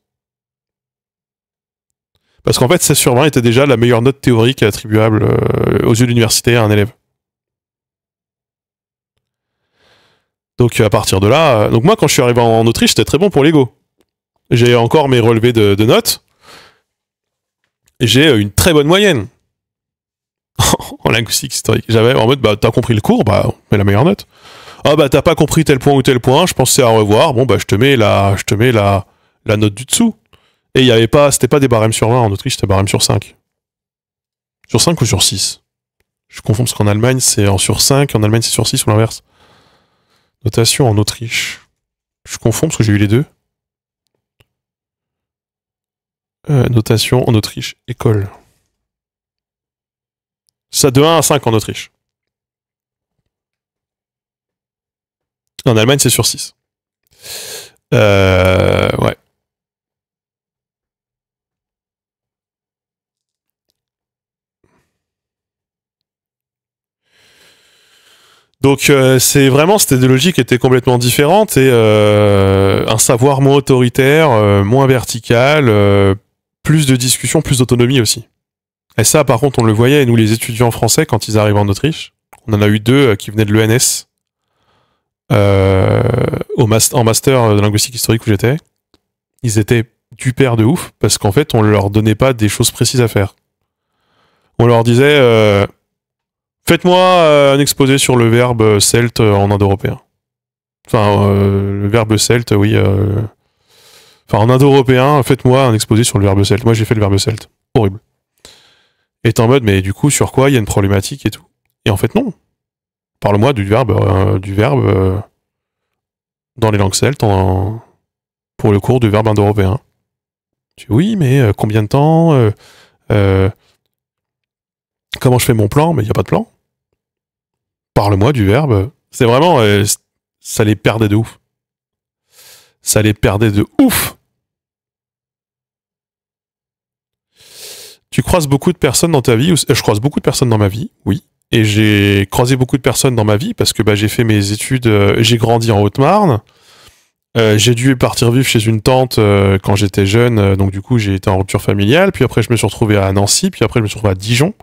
Parce qu'en fait, 16/20 était déjà la meilleure note théorique attribuable aux yeux de l'université à un élève. Donc à partir de là... donc moi, quand je suis arrivé en Autriche, j'étais très bon pour l'ego. J'ai encore mes relevés de notes. J'ai une très bonne moyenne. En linguistique historique. J'avais en mode, bah t'as compris le cours, bah on met la meilleure note. Ah bah t'as pas compris tel point ou tel point, je pensais à revoir, bon bah je te mets la note du dessous. Et il y avait pas, c'était pas des barèmes sur 20 en Autriche, c'était barème sur 5. Sur 5 ou sur 6? Je confonds parce qu'en Allemagne c'est sur 5, en Allemagne c'est sur 6 ou l'inverse. Notation en Autriche. Je confonds parce que j'ai eu les deux. Notation en Autriche, école. Ça de 1 à 5 en Autriche. En Allemagne, c'est sur 6. Ouais. Donc c'était des logiques qui étaient complètement différentes et un savoir moins autoritaire, moins vertical, plus de discussion, plus d'autonomie aussi. Et ça, par contre, on le voyait, nous les étudiants français, quand ils arrivent en Autriche, On en a eu deux qui venaient de l'ENS en master de linguistique historique où j'étais. Ils étaient du père de ouf parce qu'en fait, on leur donnait pas des choses précises à faire. On leur disait faites-moi un exposé sur le verbe celte en indo-européen. Enfin, le verbe celte, oui. Enfin, en indo-européen, faites-moi un exposé sur le verbe celte. Moi, j'ai fait le verbe celte. Horrible. Et t'es en mode, mais du coup, sur quoi il y a une problématique et tout. Et en fait, non. Parle-moi du verbe dans les langues celtes pour le cours du verbe indo-européen. Oui, mais combien de temps comment je fais mon plan? Mais il n'y a pas de plan. Parle-moi du verbe. C'est vraiment... ça les perdait de ouf. Ça les perdait de ouf. Tu croises beaucoup de personnes dans ta vie? Je croise beaucoup de personnes dans ma vie, oui. Et j'ai croisé beaucoup de personnes dans ma vie parce que j'ai fait mes études... j'ai grandi en Haute-Marne. J'ai dû partir vivre chez une tante quand j'étais jeune. Donc du coup, j'ai été en rupture familiale. Puis après, je me suis retrouvé à Nancy. Puis après, je me suis retrouvé à Dijon.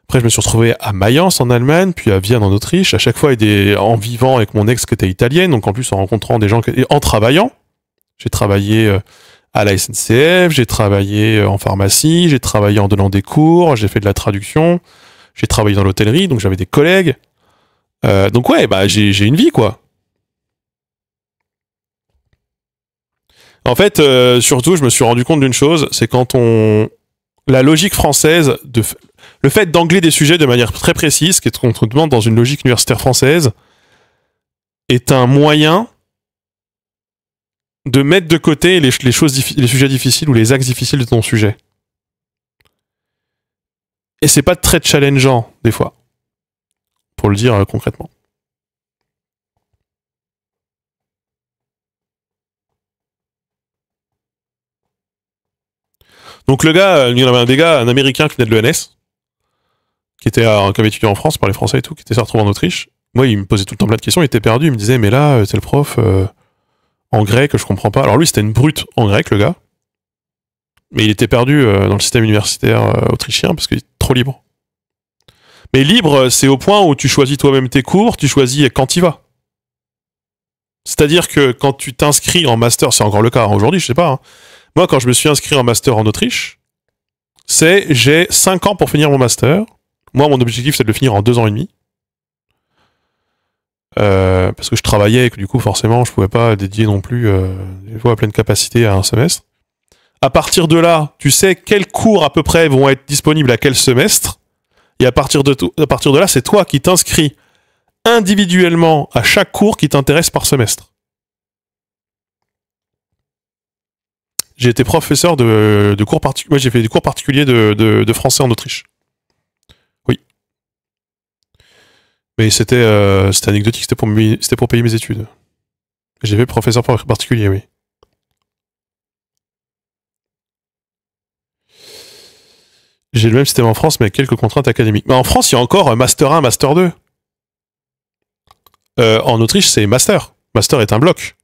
Après, je me suis retrouvé à Mayence en Allemagne, puis à Vienne en Autriche, à chaque fois en vivant avec mon ex qui était italienne, donc en plus en rencontrant des gens, et en travaillant. J'ai travaillé à la SNCF, j'ai travaillé en pharmacie, j'ai travaillé en donnant des cours, j'ai fait de la traduction, j'ai travaillé dans l'hôtellerie, donc j'avais des collègues. Donc ouais, j'ai une vie, quoi. En fait, surtout, je me suis rendu compte d'une chose, c'est la logique française le fait d'angler des sujets de manière très précise, qui est qu'on te demande dans une logique universitaire française, est un moyen de mettre de côté les sujets difficiles ou les axes difficiles de ton sujet. Et c'est pas très challengeant, des fois, pour le dire concrètement. Donc le gars, il y en avait un des gars, un Américain qui venait de l'ENS, qui avait étudié en France, parlait français et tout, qui était retrouvé en Autriche. Moi, il me posait tout le temps plein de questions, il était perdu, il me disait, mais là, c'est le prof en grec, je comprends pas. Alors lui, c'était une brute en grec, le gars. Mais il était perdu dans le système universitaire autrichien, parce qu'il est trop libre. Mais libre, c'est au point où tu choisis toi-même tes cours, tu choisis quand tu y vas. C'est-à-dire que quand tu t'inscris en master, c'est encore le cas aujourd'hui, je sais pas. Hein. Moi, quand je me suis inscrit en master en Autriche, j'ai 5 ans pour finir mon master. Moi, mon objectif, c'est de le finir en 2 ans et demi. Parce que je travaillais et que du coup, forcément, je pouvais pas dédier non plus des fois à pleine capacité à un semestre. À partir de là, tu sais quels cours à peu près vont être disponibles à quel semestre. Et à partir de là, c'est toi qui t'inscris individuellement à chaque cours qui t'intéresse par semestre. J'ai été professeur de cours particuliers. Moi, j'ai fait des cours particuliers de français en Autriche. Oui. Mais c'était anecdotique, c'était pour payer mes études. J'ai fait professeur particulier, oui. J'ai le même système en France, mais avec quelques contraintes académiques. Mais en France, il y a encore Master 1, Master 2. En Autriche, c'est Master. Master est un bloc.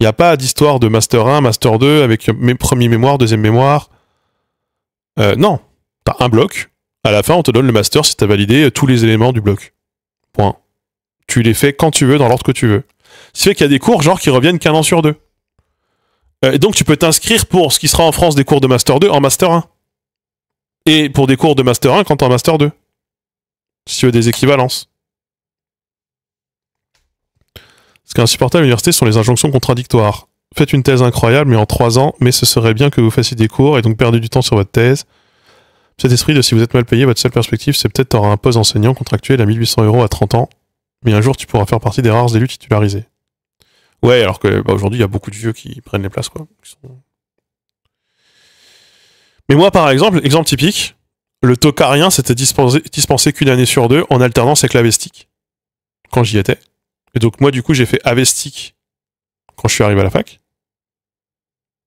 Il n'y a pas d'histoire de Master 1, Master 2 avec mes premiers mémoires, deuxième mémoire. Non. T'as un bloc. À la fin, on te donne le Master si t'as validé tous les éléments du bloc. Point. Tu les fais quand tu veux, dans l'ordre que tu veux. Ce qui fait qu'il y a des cours, genre, qui reviennent qu'1 an sur 2. Et donc, tu peux t'inscrire pour ce qui sera en France des cours de Master 2 en Master 1. Et pour des cours de Master 1 quand t'es en Master 2. Si tu veux des équivalences. Ce qui est insupportable à l'université sont les injonctions contradictoires. Faites une thèse incroyable, mais en 3 ans, mais ce serait bien que vous fassiez des cours et donc perdez du temps sur votre thèse. Cet esprit de si vous êtes mal payé, votre seule perspective, c'est peut-être d'avoir un poste d'enseignant contractuel à 1800 € à 30 ans, mais un jour tu pourras faire partie des rares élus titularisés. Ouais, alors que aujourd'hui, il y a beaucoup de vieux qui prennent les places, quoi. Mais moi, par exemple, exemple typique, le tocarien s'était dispensé qu'une année sur 2 en alternance avec l'avestique, quand j'y étais. Et donc moi, du coup, j'ai fait avestique quand je suis arrivé à la fac.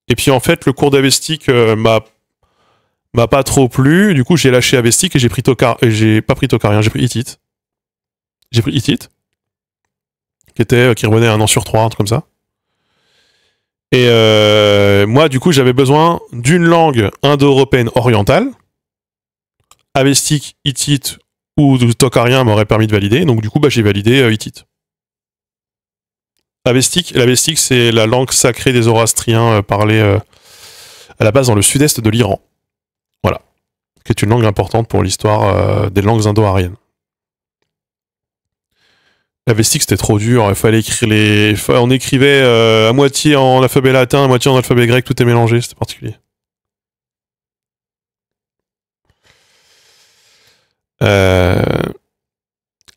Et puis en fait, le cours d'avestique m'a pas trop plu. Du coup, j'ai lâché avestique et j'ai pris j'ai pas pris tocarien, j'ai pris hittite. J'ai pris hittite, qui revenait 1 an sur 3, un truc comme ça. Et moi, du coup, j'avais besoin d'une langue indo-européenne orientale, avestique, hittite ou Tokarien m'aurait permis de valider. Donc du coup, bah, j'ai validé hittite. L'Avestique, c'est la langue sacrée des Zoroastriens parlée à la base dans le sud-est de l'Iran. Voilà. Qui est une langue importante pour l'histoire des langues indo-aryennes. L'Avestique, c'était trop dur. Il fallait écrire on écrivait à moitié en alphabet latin, à moitié en alphabet grec, tout est mélangé, c'était particulier.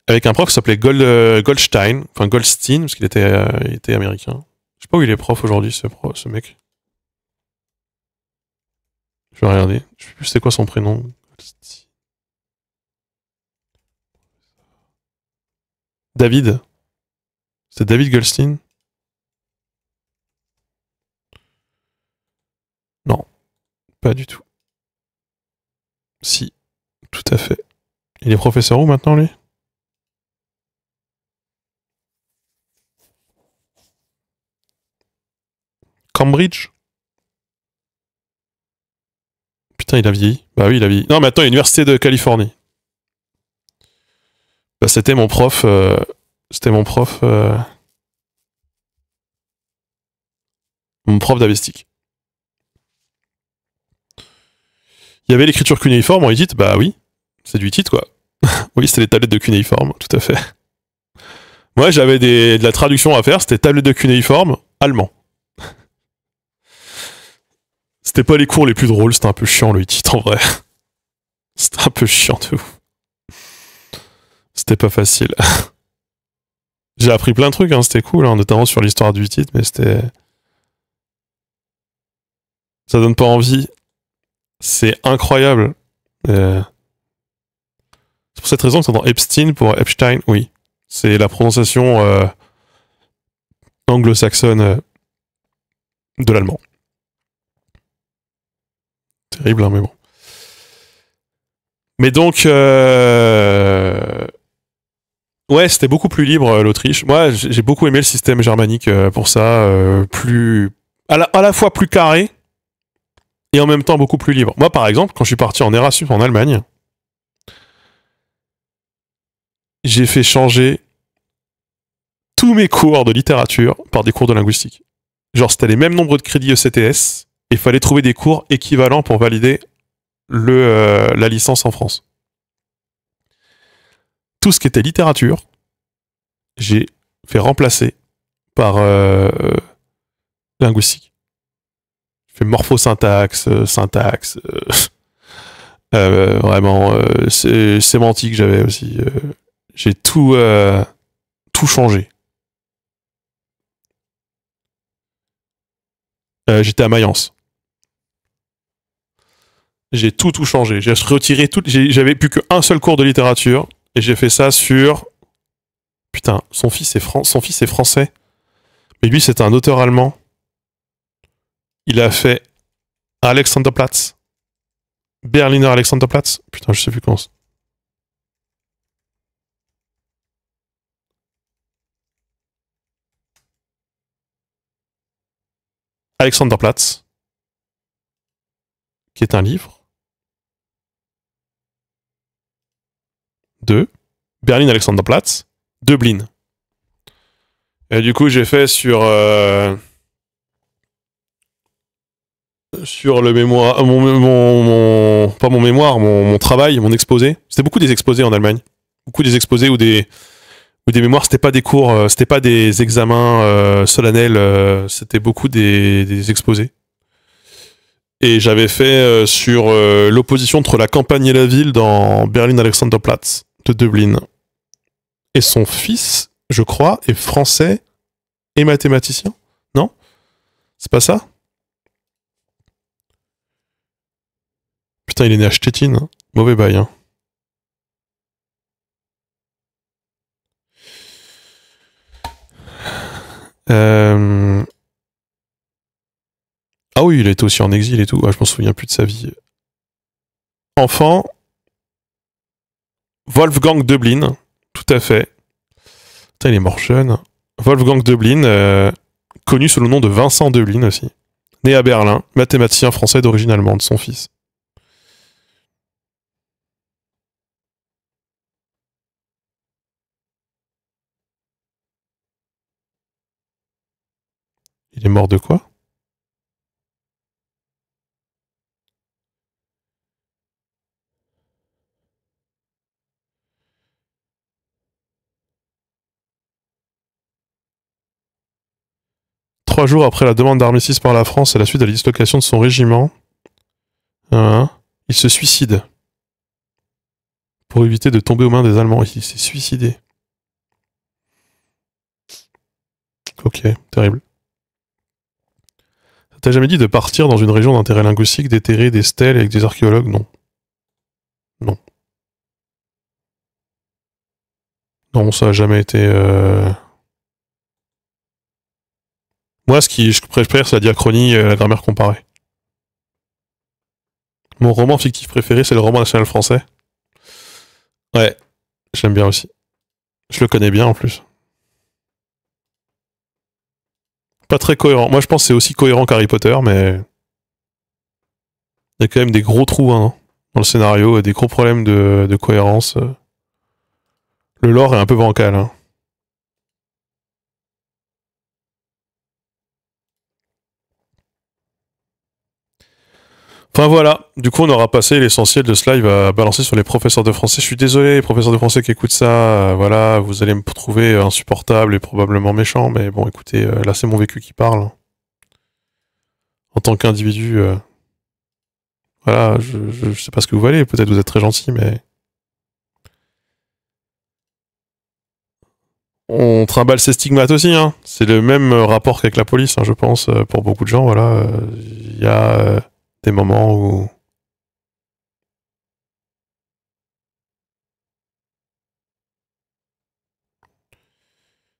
Avec un prof qui s'appelait Goldstein, enfin Goldstein, parce qu'il était américain. Je sais pas où il est prof aujourd'hui, ce mec. Je vais regarder. Je sais plus c'est quoi son prénom. David. C'est David Goldstein? Non, pas du tout. Si, tout à fait. Il est professeur où maintenant, lui? Cambridge? Putain, il a vieilli. Bah oui, il a vieilli. Non, mais attends, l'Université de Californie. Bah, c'était mon prof. Mon prof d'avestique. Il y avait l'écriture cunéiforme en hittite. Bah oui, c'est du hittite, quoi. Oui, c'était les tablettes de cunéiforme, tout à fait. Moi, j'avais de la traduction à faire. C'était tablette de cunéiforme allemand. C'était pas les cours les plus drôles, c'était un peu chiant le hittite en vrai. C'était un peu chiant de ouf. C'était pas facile. J'ai appris plein de trucs, hein, c'était cool, hein, notamment sur l'histoire du hittite, mais c'était... Ça donne pas envie. C'est incroyable. C'est pour cette raison que c'est dans Epstein pour Epstein, oui. C'est la prononciation anglo-saxonne de l'allemand. Terrible, hein, mais bon. Mais donc, ouais, c'était beaucoup plus libre l'Autriche. Moi, j'ai beaucoup aimé le système germanique pour ça, plus à la fois plus carré et en même temps beaucoup plus libre. Moi, par exemple, quand je suis parti en Erasmus en Allemagne, j'ai fait changer tous mes cours de littérature par des cours de linguistique. Genre, c'était les mêmes nombres de crédits ECTS et il fallait trouver des cours équivalents pour valider la licence en France. Tout ce qui était littérature, j'ai fait remplacer par linguistique. J'ai fait morphosyntaxe, syntaxe, vraiment sémantique j'avais aussi. J'ai tout changé. J'étais à Mayence. J'ai tout changé. J'ai retiré tout. J'avais plus qu'un seul cours de littérature et j'ai fait ça sur. Putain, son fils est français, mais lui c'est un auteur allemand. Il a fait Alexanderplatz, Berliner Alexanderplatz. Putain, je sais plus comment. Alexanderplatz, qui est un livre de Berlin Alexanderplatz, Dublin. Et du coup, j'ai fait sur le mémoire, pas mon mémoire, mon travail, mon exposé. C'était beaucoup des exposés en Allemagne, beaucoup des exposés ou des mémoires. C'était pas des cours, c'était pas des examens solennels, c'était beaucoup des exposés. Et j'avais fait sur l'opposition entre la campagne et la ville dans Berlin Alexanderplatz de Dublin. Et son fils, je crois, est français et mathématicien. Non? C'est pas ça? Putain, il est né à Stettin. Hein. Mauvais bail, hein. Ah oui, il était aussi en exil et tout. Ah, je m'en souviens plus de sa vie. Enfant, Wolfgang Dublin, tout à fait. Putain, il est mort jeune. Wolfgang Dublin, connu sous le nom de Vincent Dublin aussi. Né à Berlin, mathématicien français d'origine allemande, son fils. Il est mort de quoi? Trois jours après la demande d'armistice par la France à la suite de la dislocation de son régiment, il se suicide. Pour éviter de tomber aux mains des Allemands. Il s'est suicidé. Ok, terrible. Ça t'a jamais dit de partir dans une région d'intérêt linguistique, déterrer des stèles avec des archéologues? Non. Non. Non, ça a jamais été... Moi, ce que je préfère, c'est la diachronie et la grammaire comparée. Mon roman fictif préféré, c'est le roman national français. Ouais, j'aime bien aussi. Je le connais bien en plus. Pas très cohérent. Moi, je pense que c'est aussi cohérent qu'Harry Potter, mais... Il y a quand même des gros trous hein, dans le scénario et des gros problèmes de cohérence. Le lore est un peu bancal. Hein. Enfin voilà, du coup on aura passé l'essentiel de ce live à balancer sur les professeurs de français. Je suis désolé les professeurs de français qui écoutent ça, voilà, vous allez me trouver insupportable et probablement méchant, mais bon écoutez, là c'est mon vécu qui parle. En tant qu'individu, voilà, je sais pas ce que vous valez, peut-être vous êtes très gentil, mais... On trimballe ses stigmates aussi, hein. C'est le même rapport qu'avec la police, hein, je pense, pour beaucoup de gens, voilà. Il y a des moments où...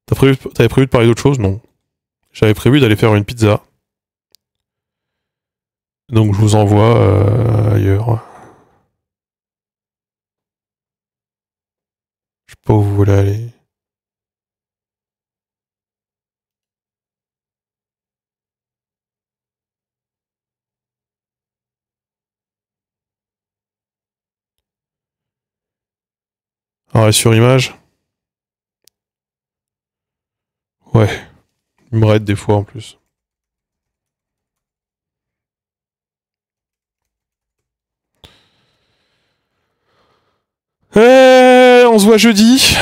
T'avais prévu de parler d'autre chose? Non. J'avais prévu d'aller faire une pizza. Donc je vous envoie ailleurs. Je sais pas où vous voulez aller. Arrêt sur image. Ouais. Il me raide des fois en plus. On se voit jeudi.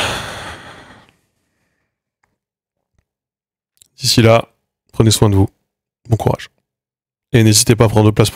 D'ici là, prenez soin de vous. Bon courage. Et n'hésitez pas à prendre place